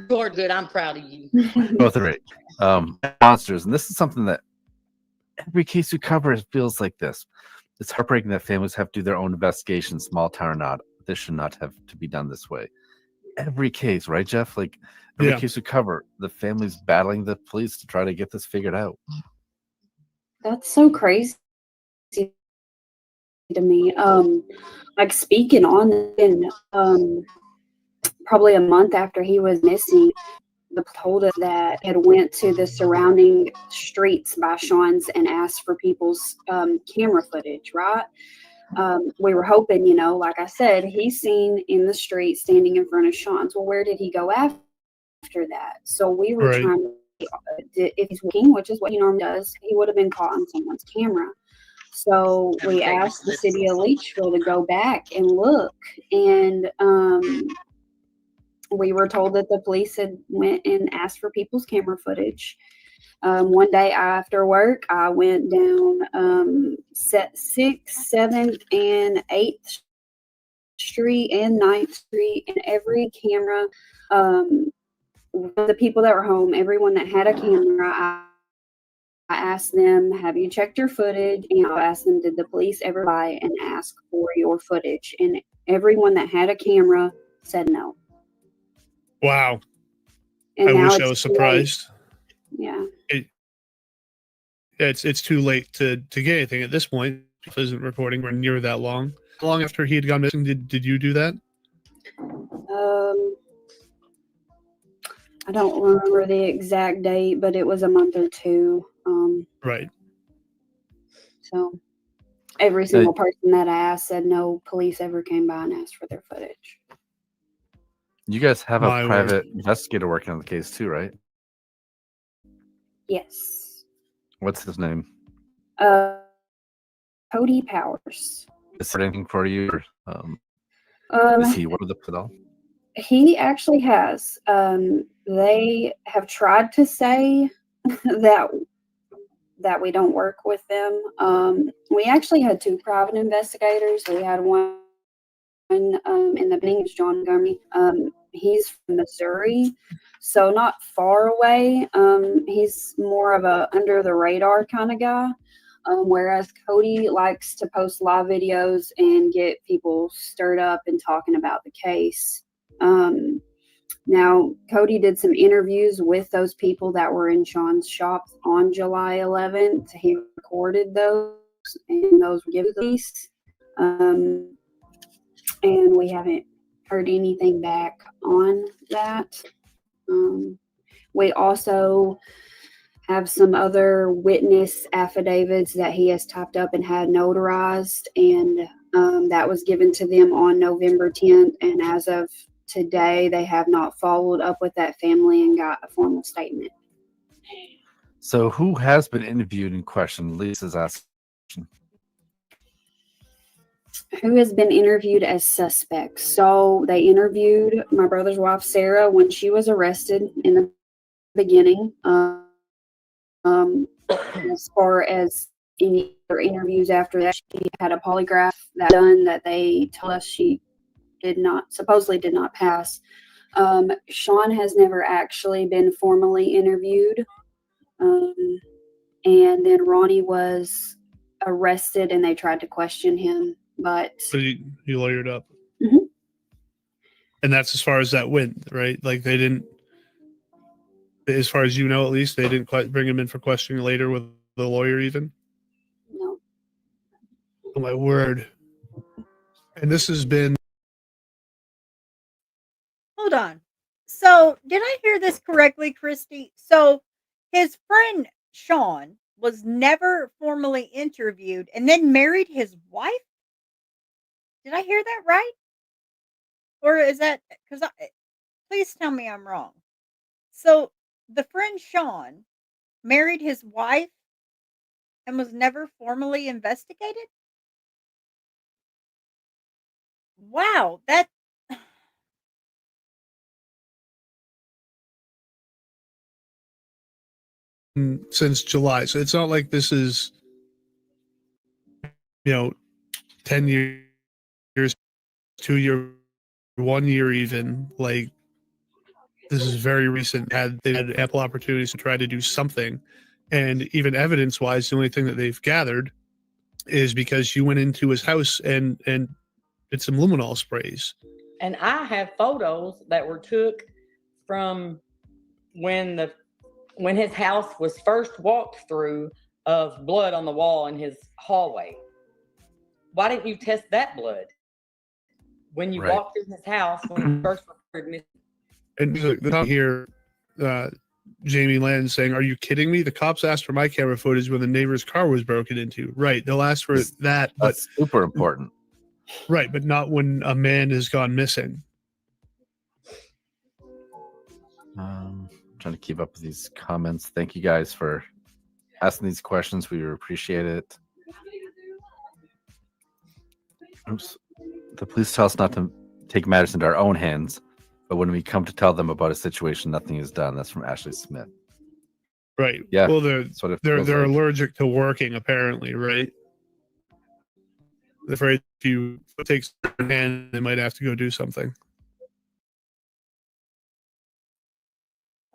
You're good. I'm proud of you. Both are great. Monsters, and this is something that every case we cover, it feels like this. It's heartbreaking that families have to do their own investigation, small town or not. This should not have to be done this way. Every case, right, Jeff? Like every case we cover, the family's battling the police to try to get this figured out. That's so crazy to me. Like speaking on, probably a month after he was missing, the told us that had went to the surrounding streets by Sean's and asked for people's camera footage, right? We were hoping, like I said, he's seen in the street standing in front of Sean's. Well, where did he go after that? So we were trying to, if he's working, which is what he normally does, he would have been caught on someone's camera. So we asked the city of Leachville to go back and look, and we were told that the police had went and asked for people's camera footage. One day after work, I went down 6th, 7th, and 8th Street and 9th Street, and every camera, the people that were home, everyone that had a camera, I asked them, have you checked your footage? And I asked them, did the police ever lie and ask for your footage? And everyone that had a camera said no. Wow. And I now wish I was surprised. Yeah. It's too late to get anything at this point. It isn't reporting we're near that long. How long after he had gone missing did you do that? I don't remember the exact date, but it was a month or two. Right. So every single person that I asked said no police ever came by and asked for their footage. You guys have a private investigator working on the case too, right? Yes. What's his name? Cody Powers. Is there anything for you? Or, is he one of the all? He actually has. They have tried to say that we don't work with them. We actually had 2 private investigators. We had one in the beginning, John Montgomery. He's from Missouri, so not far away. He's more of a under the radar kind of guy. Whereas Cody likes to post live videos and get people stirred up and talking about the case. Now, Cody did some interviews with those people that were in Sean's shop on July 11th. He recorded those, and those were given to police. and we haven't heard anything back on that. We also have some other witness affidavits that he has typed up and had notarized, and that was given to them on November 10th. And as of today, they have not followed up with that family and got a formal statement. So who has been interviewed and questioned? Lisa's asking. Who has been interviewed as suspects? So they interviewed my brother's wife, Sarah, when she was arrested in the beginning. As far as any other interviews after that, she had a polygraph that done that they told us she supposedly did not pass. Sean has never actually been formally interviewed. And then Ronnie was arrested and they tried to question him, but he lawyered up. Mhm. And that's as far as that went, right? Like they didn't, as far as you know, at least they didn't quite bring him in for questioning later with the lawyer even. no. Oh my word. And this has been, Hold on. So, did I hear this correctly, Christy? So, his friend Sean was never formally interviewed and then married his wife? Did I hear that right? Or is that because please tell me I'm wrong. So, the friend Sean married his wife and was never formally investigated? Wow, that since July. So it's not like this is, 10 years, 2 year, 1 year even. Like this is very recent. They had ample opportunities to try to do something. And even evidence wise, the only thing that they've gathered is because you went into his house and did some luminol sprays. And I have photos that were took from when his house was first walked through of blood on the wall in his hallway. Why didn't you test that blood when you walked in his house when he first reported missing? And the top here, Jamie Land saying, "Are you kidding me? The cops asked for my camera footage when the neighbor's car was broken into." Right, they'll ask for that. That's super important. Right, but not when a man has gone missing. Trying to keep up with these comments. Thank you guys for asking these questions. We appreciate it. Oops. The police tell us not to take matters into our own hands, but when we come to tell them about a situation, nothing is done. That's from Ashley Smith. Right. Yeah. Well, they're allergic to working, apparently, right? They're afraid if you take their hand, they might have to go do something.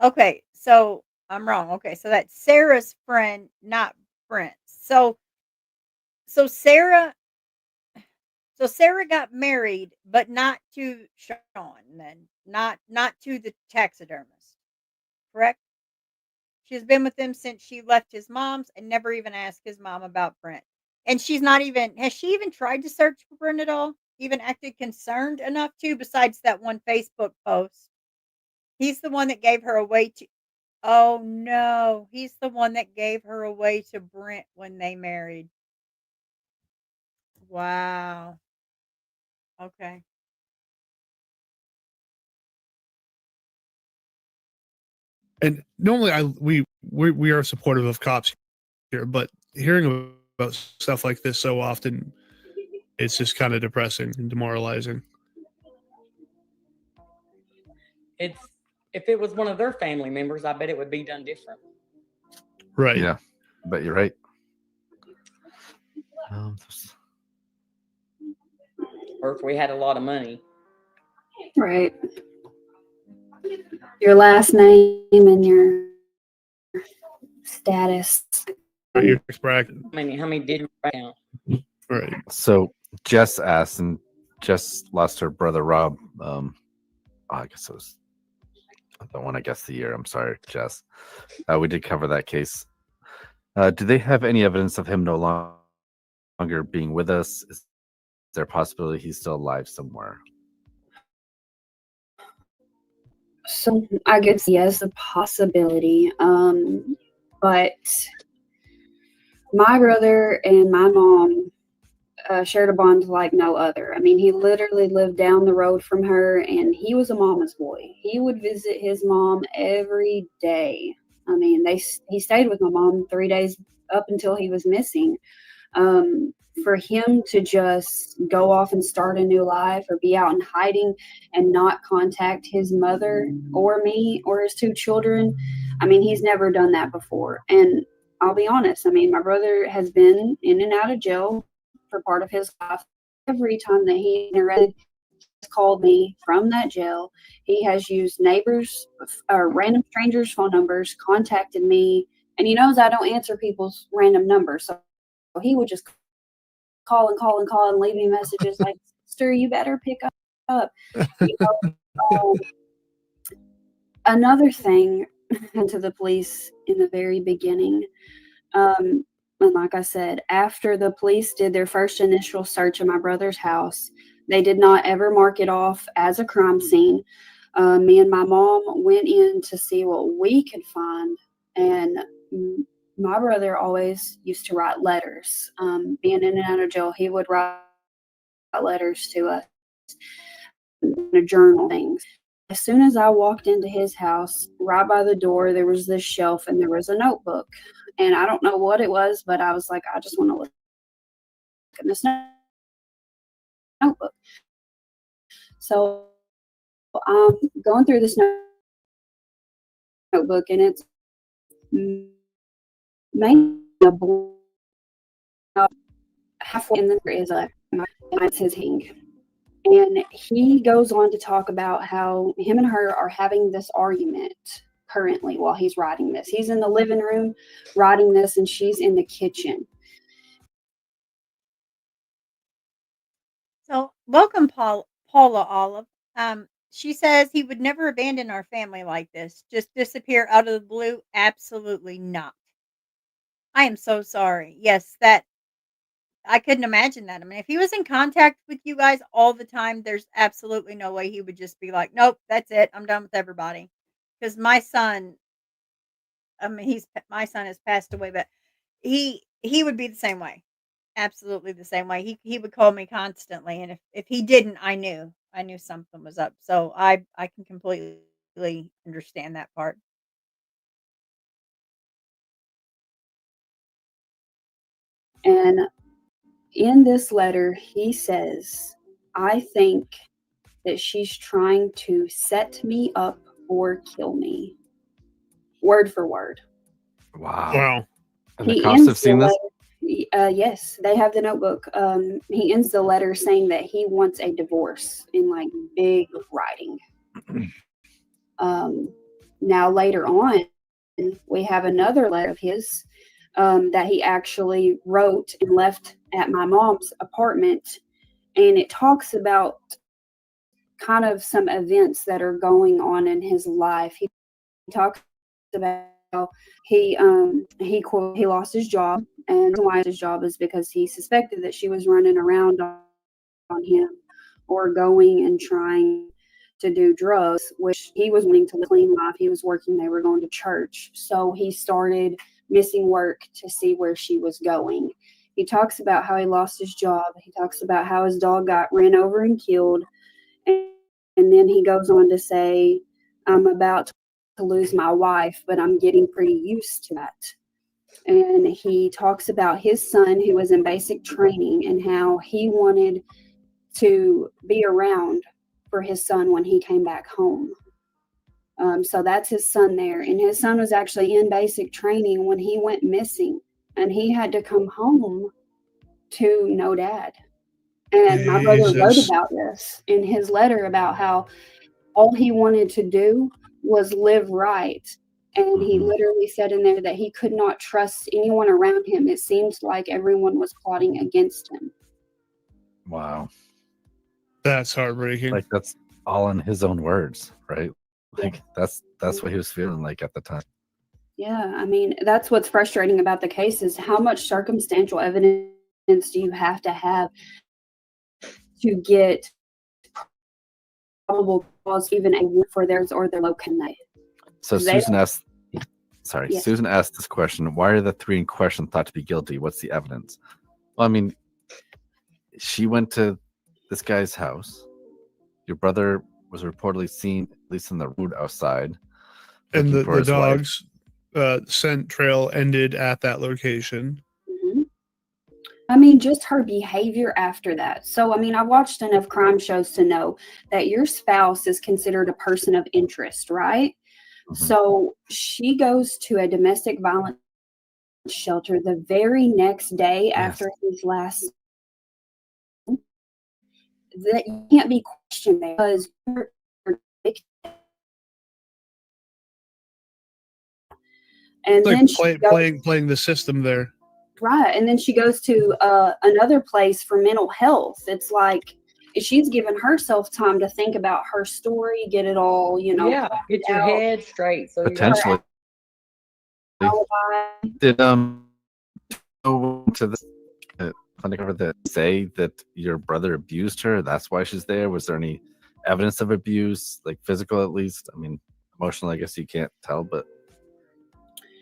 Okay, so I'm wrong. Okay, so that's Sarah's friend, not Brent's. So Sarah got married, but not to Sean then. Not to the taxidermist. Correct? She's been with him since she left his mom's and never even asked his mom about Brent. And she's not even has she even tried to search for Brent at all? Even acted concerned enough to, besides that one Facebook post. He's the one that gave her away to Oh no, he's the one that gave her away to Brent when they married. Wow. Okay. And normally we are supportive of cops here, but hearing about stuff like this so often, it's just kind of depressing and demoralizing. If it was one of their family members, I bet it would be done different. Right. Yeah, I bet you're right. Or if we had a lot of money. Right. Your last name and your status. Your tax bracket. How many did you write down? Right. So Jess asked, and Jess lost her brother Rob. I guess it was the one. I guess the year. I'm sorry, Jess. We did cover that case. Do they have any evidence of him no longer being with us? Is there a possibility he's still alive somewhere? So I guess yes, a possibility. But my brother and my mom shared a bond like no other. I mean, he literally lived down the road from her, and he was a mama's boy. He would visit his mom every day. I mean, he stayed with my mom 3 days up until he was missing. For him to just go off and start a new life or be out in hiding and not contact his mother or me or his 2 children, I mean, he's never done that before. And I'll be honest, I mean, my brother has been in and out of jail for part of his life. Every time that he called me from that jail, he has used neighbors or random strangers' phone numbers, contacted me, and he knows I don't answer people's random numbers. So he would just call and leave me messages like, "Sister, you better pick up." You know, another thing to the police in the very beginning, and like I said, after the police did their first initial search of my brother's house, they did not ever mark it off as a crime scene. Me and my mom went in to see what we could find, and my brother always used to write letters. Being in and out of jail, he would write letters to us in a journal things. As soon as I walked into his house, right by the door, there was this shelf and there was a notebook. And I don't know what it was, but I was like, I just want to look at this notebook. So I'm going through this notebook, and it's mainly a boy. Halfway in there is it's his hang. And he goes on to talk about how him and her are having this argument currently while he's writing this. He's in the living room writing this, and she's in the kitchen. So, welcome, Paula Olive. She says he would never abandon our family like this, just disappear out of the blue. Absolutely not. I am so sorry. Yes, that I couldn't imagine that. I mean, if he was in contact with you guys all the time, there's absolutely no way he would just be like, "Nope, that's it. I'm done with everybody." Because my son, I mean, my son has passed away, but he would be the same way. Absolutely the same way. He would call me constantly, and if he didn't, I knew something was up. So I can completely understand that part. And in this letter, he says, "I think that she's trying to set me up or kill me." Word for word. Wow. Wow. And the cops have seen this? Yes, they have the notebook. He ends the letter saying that he wants a divorce in like big writing. Now later on, we have another letter of his that he actually wrote and left at my mom's apartment, and it talks about kind of some events that are going on in his life. He talks about he lost his job, and why his job is because he suspected that she was running around on him or going and trying to do drugs, which he was wanting to live a clean life. He was working, they were going to church. So he started missing work to see where she was going. He talks about how he lost his job. He talks about how his dog got ran over and killed. And then he goes on to say, "I'm about to lose my wife, but I'm getting pretty used to that." And he talks about his son who was in basic training and how he wanted to be around for his son when he came back home. So that's his son there. And his son was actually in basic training when he went missing, and he had to come home to no dad. And my brother wrote about this in his letter about how all he wanted to do was live right. And he literally said in there that he could not trust anyone around him. It seemed like everyone was plotting against him. Wow. That's heartbreaking. Like, that's all in his own words, right? Like, that's what he was feeling like at the time. Yeah, I mean, that's what's frustrating about the case is how much circumstantial evidence do you have to get probable cause, even a warrant for theirs or their location. So Susan asked, Yes. Susan asked this question: why are the 3 in question thought to be guilty? What's the evidence? Well, I mean, she went to this guy's house. Your brother was reportedly seen, at least in the road outside, And looking for the his wife. dog's scent trail ended at that location. Mhm. I mean, just her behavior after that. So, I mean, I watched enough crime shows to know that your spouse is considered a person of interest, right? Mhm. So she goes to a domestic violence shelter the very next day Yes. after his last. That you can't be questioned there because you're victim. And then Like she goes, playing the system there. right, and then she goes to another place for mental health. It's like she's given herself time to think about her story, get it all, you know, Yeah, get your out. head straight. So Potentially. alibi. Did go to the clinic over that say that your brother abused her? That's why she's there. Was there any evidence of abuse, like physical at least? I mean, emotional, I guess you can't tell, but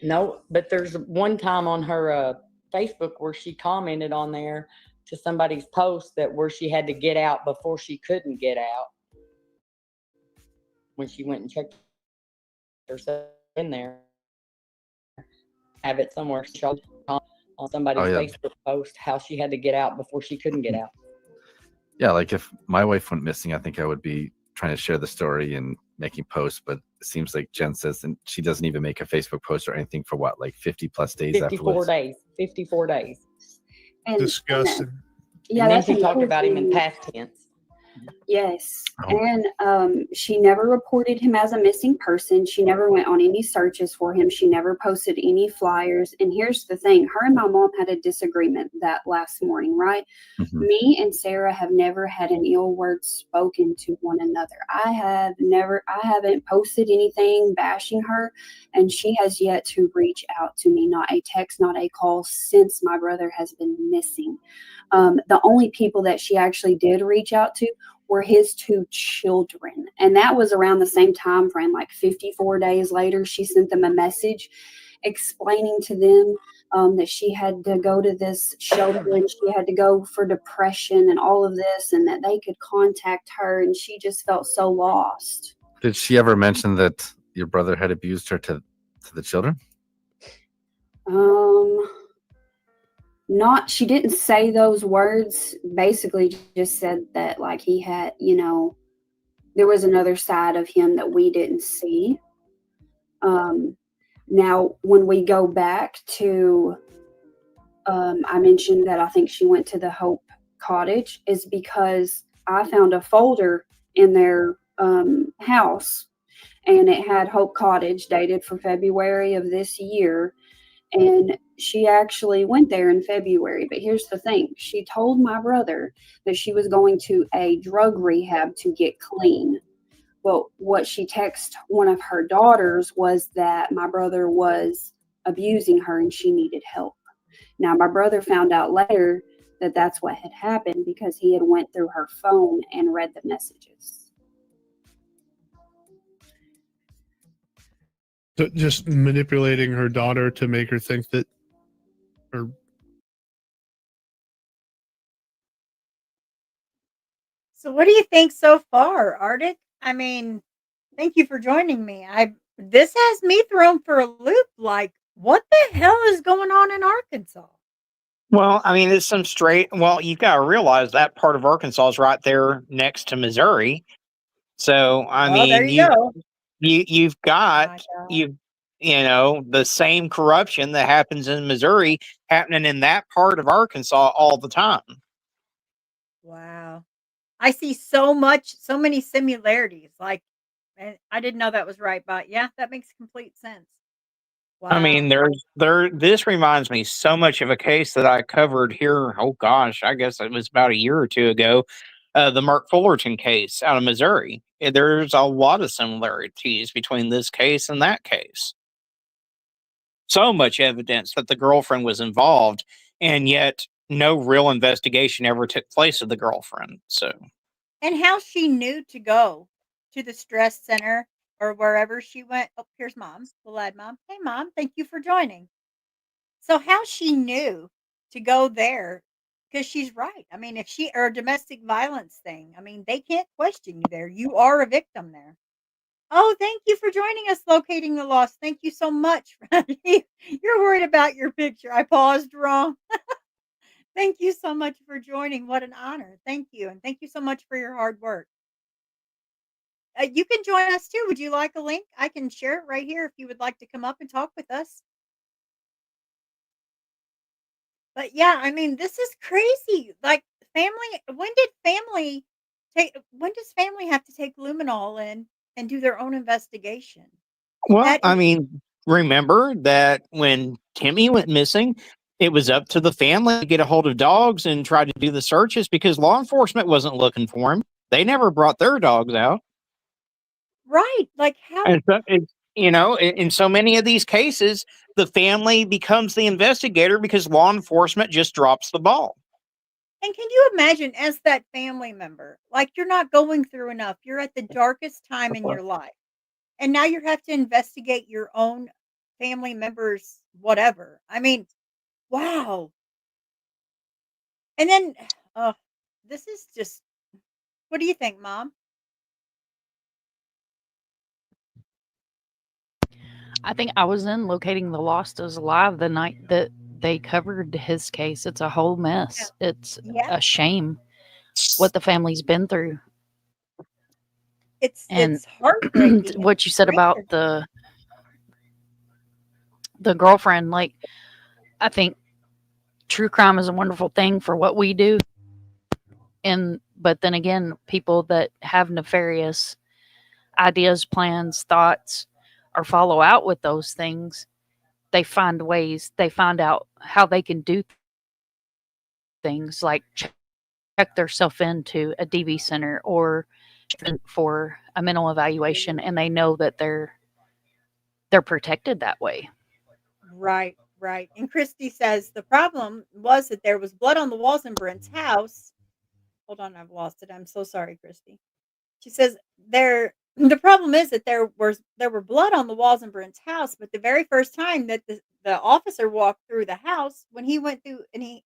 No, but there's one time on her Facebook where she commented on there to somebody's post that where she had to get out before she couldn't get out when she went and checked herself in there. Have it somewhere. She showed on somebody's Facebook post how she had to get out before she couldn't get out. yeah, like if my wife went missing, I think I would be trying to share the story and making posts, but it seems like Jen says, and she doesn't even make a Facebook post or anything for what, like 50 plus days 54 afterwards? days. 54 days. And, Disgusting. yeah, And then that's she talked another about him in thing. past tense. Yes. Oh. And she never reported him as a missing person. She never went on any searches for him. She never posted any flyers. And here's the thing, her and my mom had a disagreement that last morning, right? Mhm. Me and Sarah have never had an ill word spoken to one another. I haven't posted anything bashing her, and she has yet to reach out to me, not a text, not a call, since my brother has been missing. The only people that she actually did reach out to were his 2 children. And that was around the same time frame, like 54 days later, she sent them a message explaining to them that she had to go to this shelter and she had to go for depression and all of this, and that they could contact her. And she just felt so lost. Did she ever mention that your brother had abused her to the children? She didn't say those words. Basically just said that, like, he had, you know, there was another side of him that we didn't see. Now, when we go back to, I mentioned that I think she went to the Hope Cottage, is because I found a folder in their house, and it had Hope Cottage dated for February of this year. And she actually went there in February. But here's the thing. She told my brother that she was going to a drug rehab to get clean. But what she texted one of her daughters was that my brother was abusing her and she needed help. Now, my brother found out later that that's what had happened because he had went through her phone and read the messages. Just manipulating her daughter to make her think that, or So what do you think so far, Arctic? I mean, thank you for joining me. This has me thrown for a loop. Like, what the hell is going on in Arkansas? Well, I mean, it's some straight. Well, you've got to realize that part of Arkansas is right there next to Missouri. So, I Well, there mean, you go. you've My got God. you know the same corruption that happens in Missouri happening in that part of Arkansas all the time. Wow. I see so many similarities. Like, and I didn't know that was right, but yeah, that makes complete sense. I mean, Wow. this reminds me so much of a case that I covered here. Oh gosh, I guess it was about a year or two ago. The Mark Fullerton case out of Missouri. There's a lot of similarities between this case and that case. So much evidence that the girlfriend was involved, and yet no real investigation ever took place of the girlfriend. So, And how she knew to go to the stress center or wherever she went. Oh, here's mom, the lad mom. Hey, mom, thank you for joining. So, how she knew to go there, because she's right. I mean, if she or a domestic violence thing, I mean, they can't question you there. You are a victim there. Oh, thank you for joining us, locating the lost. Thank you so much. You're worried about your picture. I paused wrong. Thank you so much for joining. What an honor. Thank you. And thank you so much for your hard work. You can join us too. Would you like a link? I can share it right here if you would like to come up and talk with us. But yeah, I mean, this is crazy. Like family, when does family have to take luminol in and do their own investigation? well, That I is mean, remember that when Timmy went missing, it was up to the family to get a hold of dogs and try to do the searches because law enforcement wasn't looking for him. They never brought their dogs out. right. Like how And so, in so many of these cases, the family becomes the investigator because law enforcement just drops the ball. and can you imagine as that family member, like you're not going through enough. You're at the darkest time in your life. And now you have to investigate your own family members whatever. I mean, wow. And then oh, this is just what do you think, mom? I think I was in Locating the Lost is Alive the night that they covered his case. It's a whole mess. It's Yeah. a shame what the family's been through. And It's heartbreaking. what you said about the girlfriend, like I think true crime is a wonderful thing for what we do. But then again, people that have nefarious ideas, plans, thoughts, or follow out with those things, they find out how they can do things like check themselves into a DV center or for a mental evaluation, and they know that they're protected that way. Right, right. And Christy says the problem was that there was blood on the walls in Brent's house. Hold on, I've lost it. I'm so sorry, Christy. She says the problem is that there were blood on the walls in Brent's house, but the very first time that the officer walked through the house when he went through and he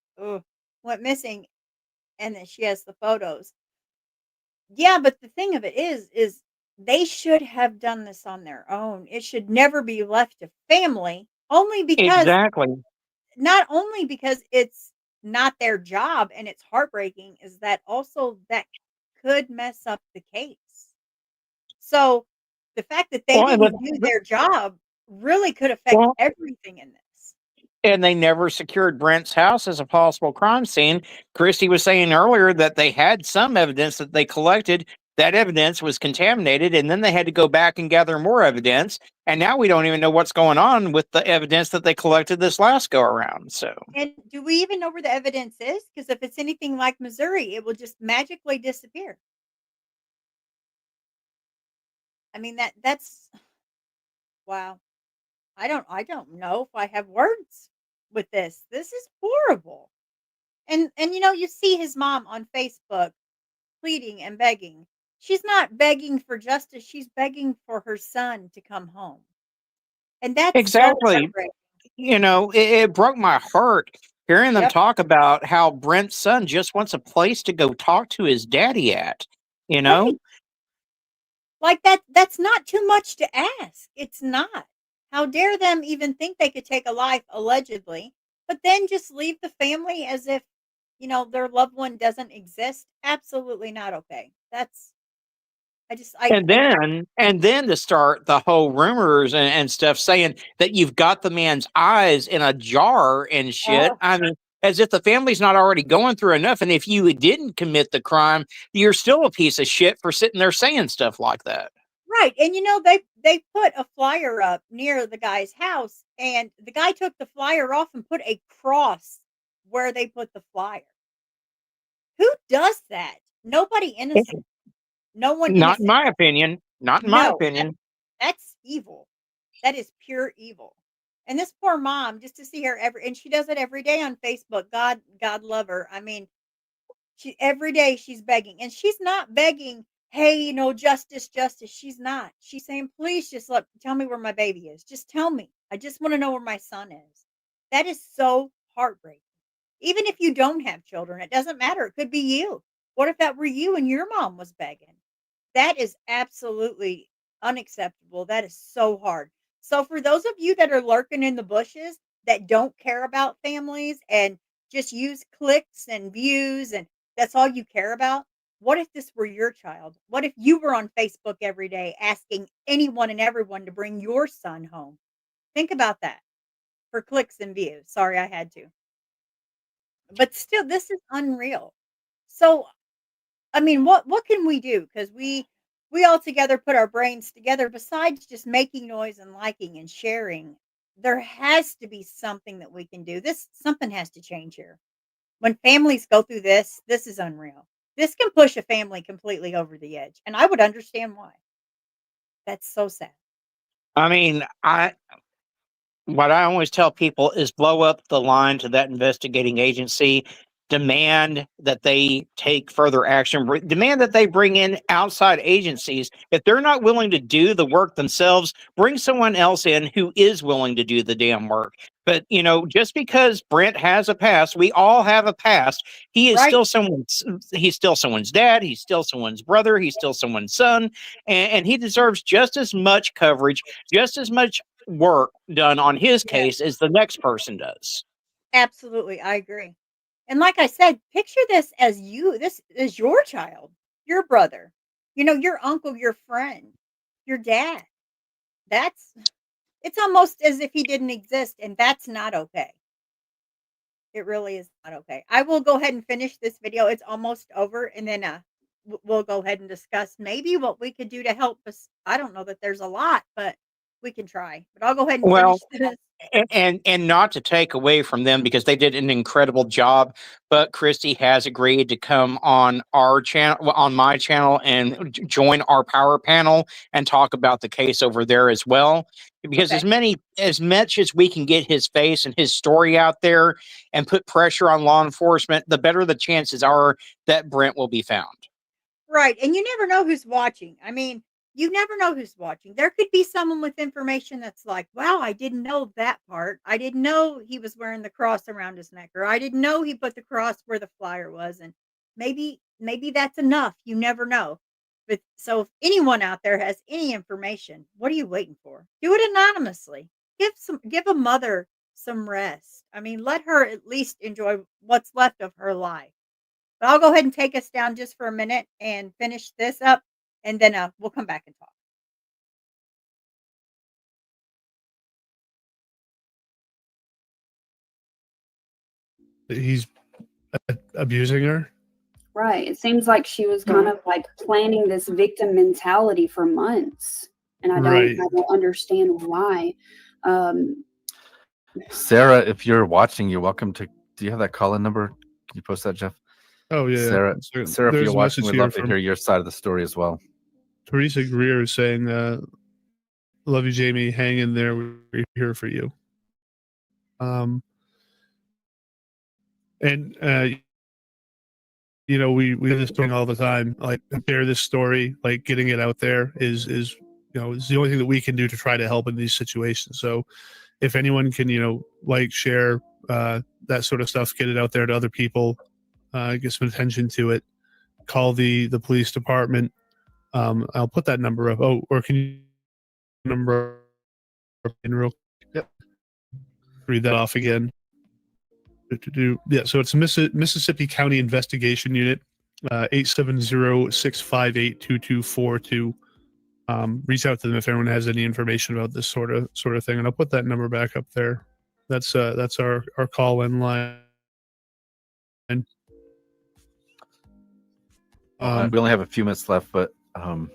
went missing, and then she has the photos. Yeah, but the thing of it is they should have done this on their own. It should never be left to family only because Exactly. not only because it's not their job and it's heartbreaking, is that also that could mess up the case. So the fact that they Well, didn't do their job really could affect well, everything in this. and they never secured Brent's house as a possible crime scene. Christy was saying earlier that they had some evidence that they collected. That evidence was contaminated, and then they had to go back and gather more evidence. And now we don't even know what's going on with the evidence that they collected this last go around. So, And do we even know where the evidence is? Because if it's anything like Missouri, it will just magically disappear. I mean that's wow. I don't know if I have words with this. This is horrible. And you see his mom on Facebook pleading and begging. She's not begging for justice, she's begging for her son to come home. And that's so exactly. heartbreaking. It broke my heart hearing them Yep. talk about how Brent's son just wants a place to go talk to his daddy at, you Right. know? Like that's not too much to ask. It's not. How dare them even think they could take a life allegedly, but then just leave the family as if, their loved one doesn't exist? Absolutely not okay. That's I just And then to start the whole rumors and stuff saying that you've got the man's eyes in a jar and shit. oh, I mean, as if the family's not already going through enough. And if you didn't commit the crime, you're still a piece of shit for sitting there saying stuff like that. right. And they put a flyer up near the guy's house, and the guy took the flyer off and put a cross where they put the flyer. Who does that? Nobody innocent. No one Not in innocent. my opinion. Not in my No, opinion. that's evil. That is pure evil. And this poor mom, just to see her and she does it every day on Facebook. God love her. I mean, she every day she's begging, and she's not begging, "Hey, justice, justice." She's not. She's saying, "Please, just tell me where my baby is. Just tell me. I just want to know where my son is." That is so heartbreaking. Even if you don't have children, it doesn't matter. It could be you. What if that were you and your mom was begging? That is absolutely unacceptable. That is so hard. So for those of you that are lurking in the bushes that don't care about families and just use clicks and views and that's all you care about, what if this were your child? What if you were on Facebook every day asking anyone and everyone to bring your son home? Think about that for clicks and views. Sorry, I had to. But still, this is unreal. So I mean, what can we do? Because we all together put our brains together. Besides just making noise and liking and sharing, there has to be something that we can do. This something has to change here. When families go through this is unreal. This can push a family completely over the edge, and I would understand why. That's so sad. I mean, what I always tell people is blow up the line to that investigating agency, demand that they take further action, demand that they bring in outside agencies. If they're not willing to do the work themselves, bring someone else in who is willing to do the damn work. But, just because Brent has a past, we all have a past. He is Right? he's still someone's dad. He's still someone's brother. He's still someone's son. And he deserves just as much coverage, just as much work done on his Yeah, case as the next person does. absolutely. I agree. And like I said, picture this as you. This is your child, your brother, your uncle, your friend, your dad. That's It's almost as if he didn't exist, and that's not okay. It really is not okay. I will go ahead and finish this video. It's almost over, and then we'll go ahead and discuss maybe what we could do to help us. I don't know that there's a lot, but we can try. But I'll go ahead and finish Well, this. and not to take away from them because they did an incredible job, but Christy has agreed to come on our channel, on my channel, and join our power panel and talk about the case over there as well. Because Okay. as much as we can get his face and his story out there and put pressure on law enforcement, the better the chances are that Brent will be found. Right, and you never know who's watching. I mean, you never know who's watching. There could be someone with information that's like, "Wow, I didn't know that part. I didn't know he was wearing the cross around his neck, or I didn't know he put the cross where the flyer was." And maybe that's enough. You never know. But so if anyone out there has any information, what are you waiting for? Do it anonymously. Give a mother some rest. I mean, let her at least enjoy what's left of her life. But I'll go ahead and take us down just for a minute and finish this up, and then, we'll come back and talk. He's abusing her. Right. It seems like she was kind of like planning this victim mentality for months. And Right. I don't understand why. Sarah, if you're watching, you're welcome to. Do you have that call-in number? Can you post that, Jeff? Oh yeah. Sarah, So Sarah, if there's you're a watching, message we'd here love to from hear your side of the story as well. Teresa Greer is saying, "Love you, Jamie. Hang in there. We're here for you." And we do this thing all the time. Like share this story, like getting it out there is is the only thing that we can do to try to help in these situations. So if anyone can like share that sort of stuff, get it out there to other people, get some attention to it, call the police department. I'll put that number up. Oh, or can you number up in real? Yep. Read that off again. Yeah, so it's Mississippi County Investigation Unit, 870-658-2242. Reach out to them if anyone has any information about this sort of thing, and I'll put that number back up there. That's our call-in line. We only have a few minutes left, but I'll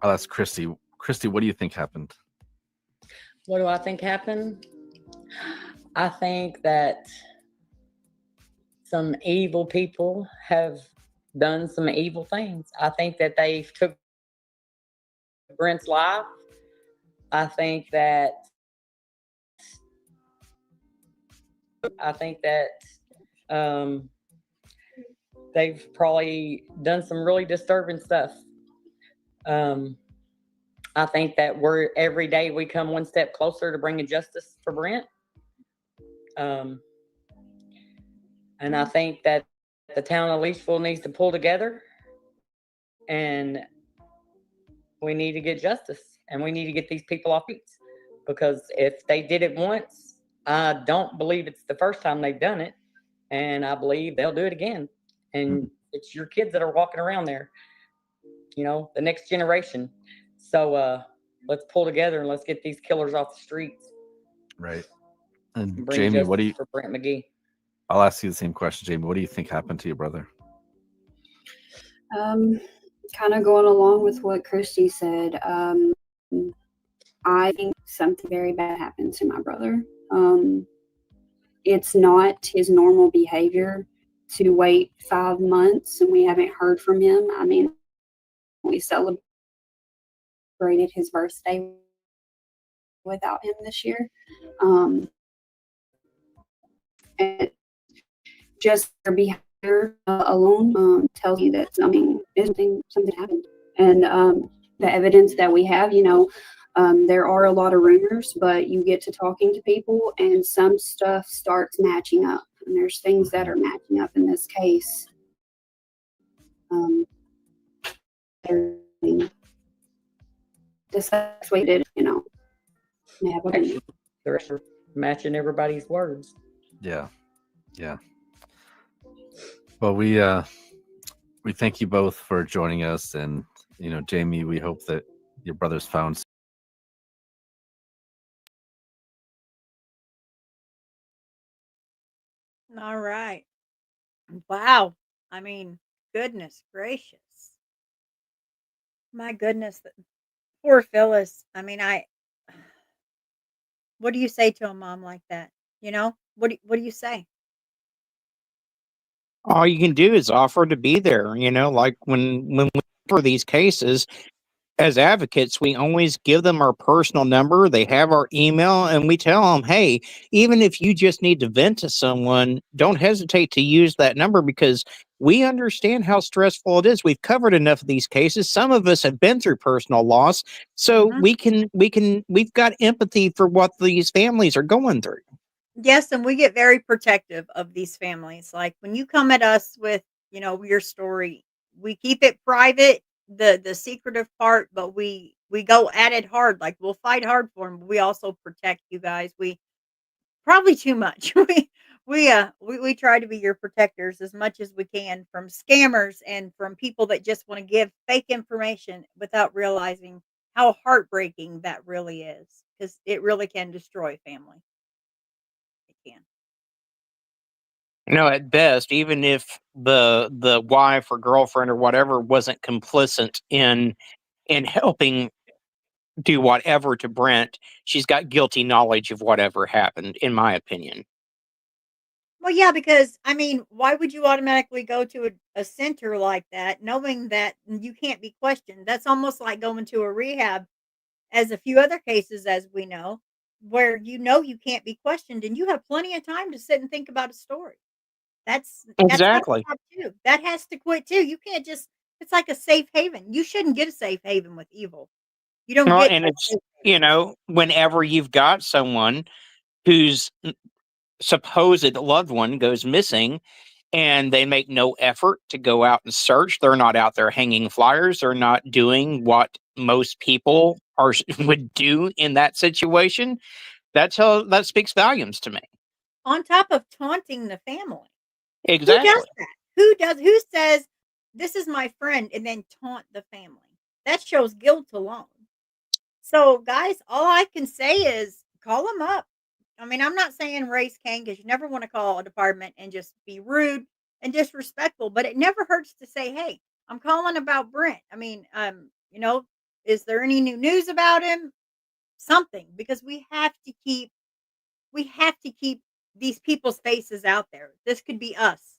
ask Christy. Christy, what do you think happened? What do I think happened? I think that some evil people have done some evil things. I think that they took Brent's life. I think that I think that they've probably done some really disturbing stuff. I think that we're every day we come one step closer to bringing justice for Brent. And I think that the town of Leachville needs to pull together, and we need to get justice, and we need to get these people off beats, because if they did it once, I don't believe it's the first time they've done it, and I believe they'll do it again. And it's your kids that are walking around there, the next generation. So let's pull together and let's get these killers off the streets. Right. And Bring Jamie, what do you? justice for Brent McGhee. I'll ask you the same question, Jamie. What do you think happened to your brother? Kind of going along with what Christy said. I think something very bad happened to my brother. It's not his normal behavior to wait 5 months and we haven't heard from him. I mean, we celebrated his birthday without him this year. And just their behavior alone tells you that something happened. And the evidence that we have, there are a lot of rumors, but you get to talking to people and some stuff starts matching up. And there's things that are matching up in this case. This way did, The rest are matching everybody's words. Yeah. Well, we thank you both for joining us, and Jamie, we hope that your brother's found. All right. Wow. I mean, goodness gracious. My goodness. Poor Phyllis. I mean, what do you say to a mom like that? What do you say? All you can do is offer to be there. Like when we for these cases, as advocates, we always give them our personal number. They have our email, and we tell them, hey, even if you just need to vent to someone, don't hesitate to use that number, because we understand how stressful it is. We've covered enough of these cases. Some of us have been through personal loss, so we've got empathy for what these families are going through. Yes, and we get very protective of these families. Like when you come at us with, your story, we keep it private, the secretive part, but we go at it hard. Like we'll fight hard for them. But we also protect you guys. We probably too much. We try to be your protectors as much as we can from scammers and from people that just want to give fake information without realizing how heartbreaking that really is, because it really can destroy family. Can. At best, even if the wife or girlfriend or whatever wasn't complicit in helping do whatever to Brent, she's got guilty knowledge of whatever happened, in my opinion. Well, yeah, because I mean, why would you automatically go to a center like that knowing that you can't be questioned? That's almost like going to a rehab, as a few other cases, as we know, where you can't be questioned and you have plenty of time to sit and think about a story. That's Exactly. job too. That has to quit too. You can't just. It's like a safe haven. You shouldn't get a safe haven with evil. You don't Well, get. and it's, whenever you've got someone whose supposed loved one goes missing and they make no effort to go out and search, they're not out there hanging flyers, they're not doing what most people would do in that situation, that speaks volumes to me. On top of taunting the family. Exactly. Who does that? Who says, this is my friend, and then taunt the family? That shows guilt alone. So, guys, all I can say is call them up. I mean, I'm not saying raise Cain, because you never want to call a department and just be rude and disrespectful, but it never hurts to say, hey, I'm calling about Brent. I mean, is there any new news about him? Something, because we have to keep these people's faces out there. This could be us.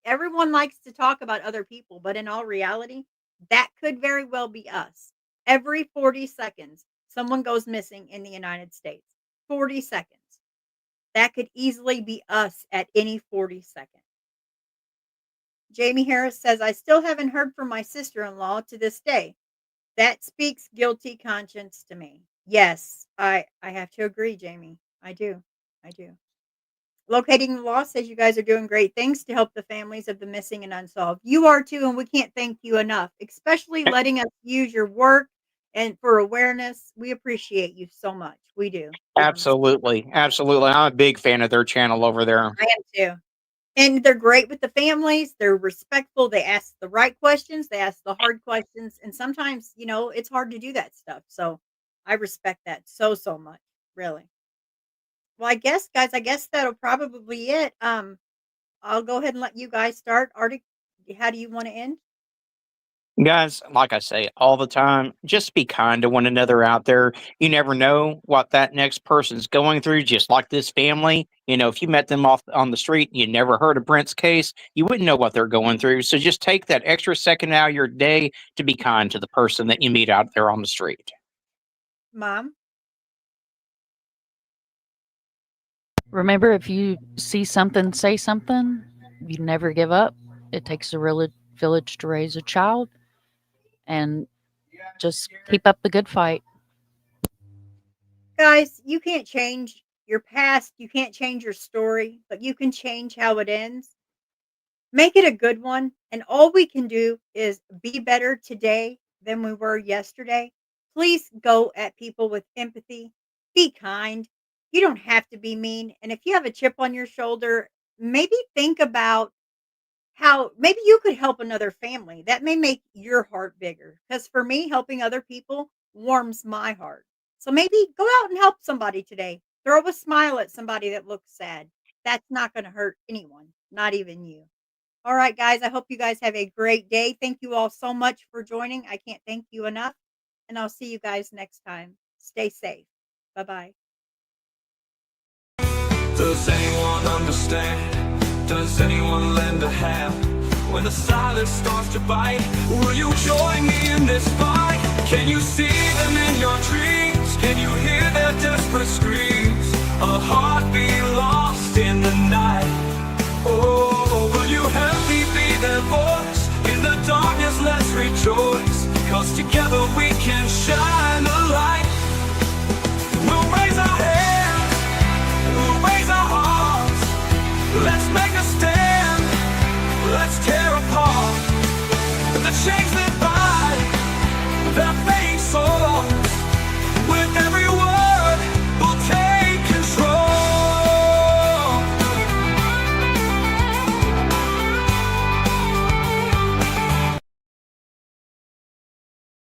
Everyone likes to talk about other people, but in all reality, that could very well be us. Every 40 seconds, someone goes missing in the United States. 40 seconds. That could easily be us at any 40-second. Jamie Harris says, I still haven't heard from my sister-in-law to this day. That speaks guilty conscience to me. Yes, I have to agree, Jamie. I do. Locating the Lost says you guys are doing great things to help the families of the missing and unsolved. You are too, and we can't thank you enough, especially letting us use your work and for awareness. We appreciate you so much. We do. Absolutely. Absolutely. I'm a big fan of their channel over there. I am too. And they're great with the families. They're respectful. They ask the right questions. They ask the hard questions. And sometimes, it's hard to do that stuff. So I respect that so, so much. Really. Well, I guess, guys, that'll probably be it. I'll go ahead and let you guys start. Artie, how do you want to end? Guys, like I say all the time, just be kind to one another out there. You never know what that next person's going through, just like this family. If you met them off on the street and you never heard of Brent's case, you wouldn't know what they're going through. So just take that extra second out of your day to be kind to the person that you meet out there on the street. Mom? Remember, if you see something, say something. You never give up. It takes a village to raise a child. And just keep up the good fight. Guys, you can't change your past. You can't change your story, but you can change how it ends. Make it a good one. And all we can do is be better today than we were yesterday. Please go at people with empathy. Be kind. You don't have to be mean. And if you have a chip on your shoulder, maybe think about how maybe you could help another family. That may make your heart bigger. Because for me, helping other people warms my heart. So maybe go out and help somebody today. Throw a smile at somebody that looks sad. That's not going to hurt anyone, not even you. All right, guys, I hope you guys have a great day. Thank you all so much for joining. I can't thank you enough. And I'll see you guys next time. Stay safe. Bye-bye. Does anyone understand? Does anyone lend a hand? When the silence starts to bite, will you join me in this fight? Can you see them in your dreams? Can you hear their desperate screams? A heartbeat lost in the night. Oh, will you help me be their voice? In the darkness let's rejoice, 'cause together we can shine a light. We'll raise our hands, we'll raise our hearts. Let's make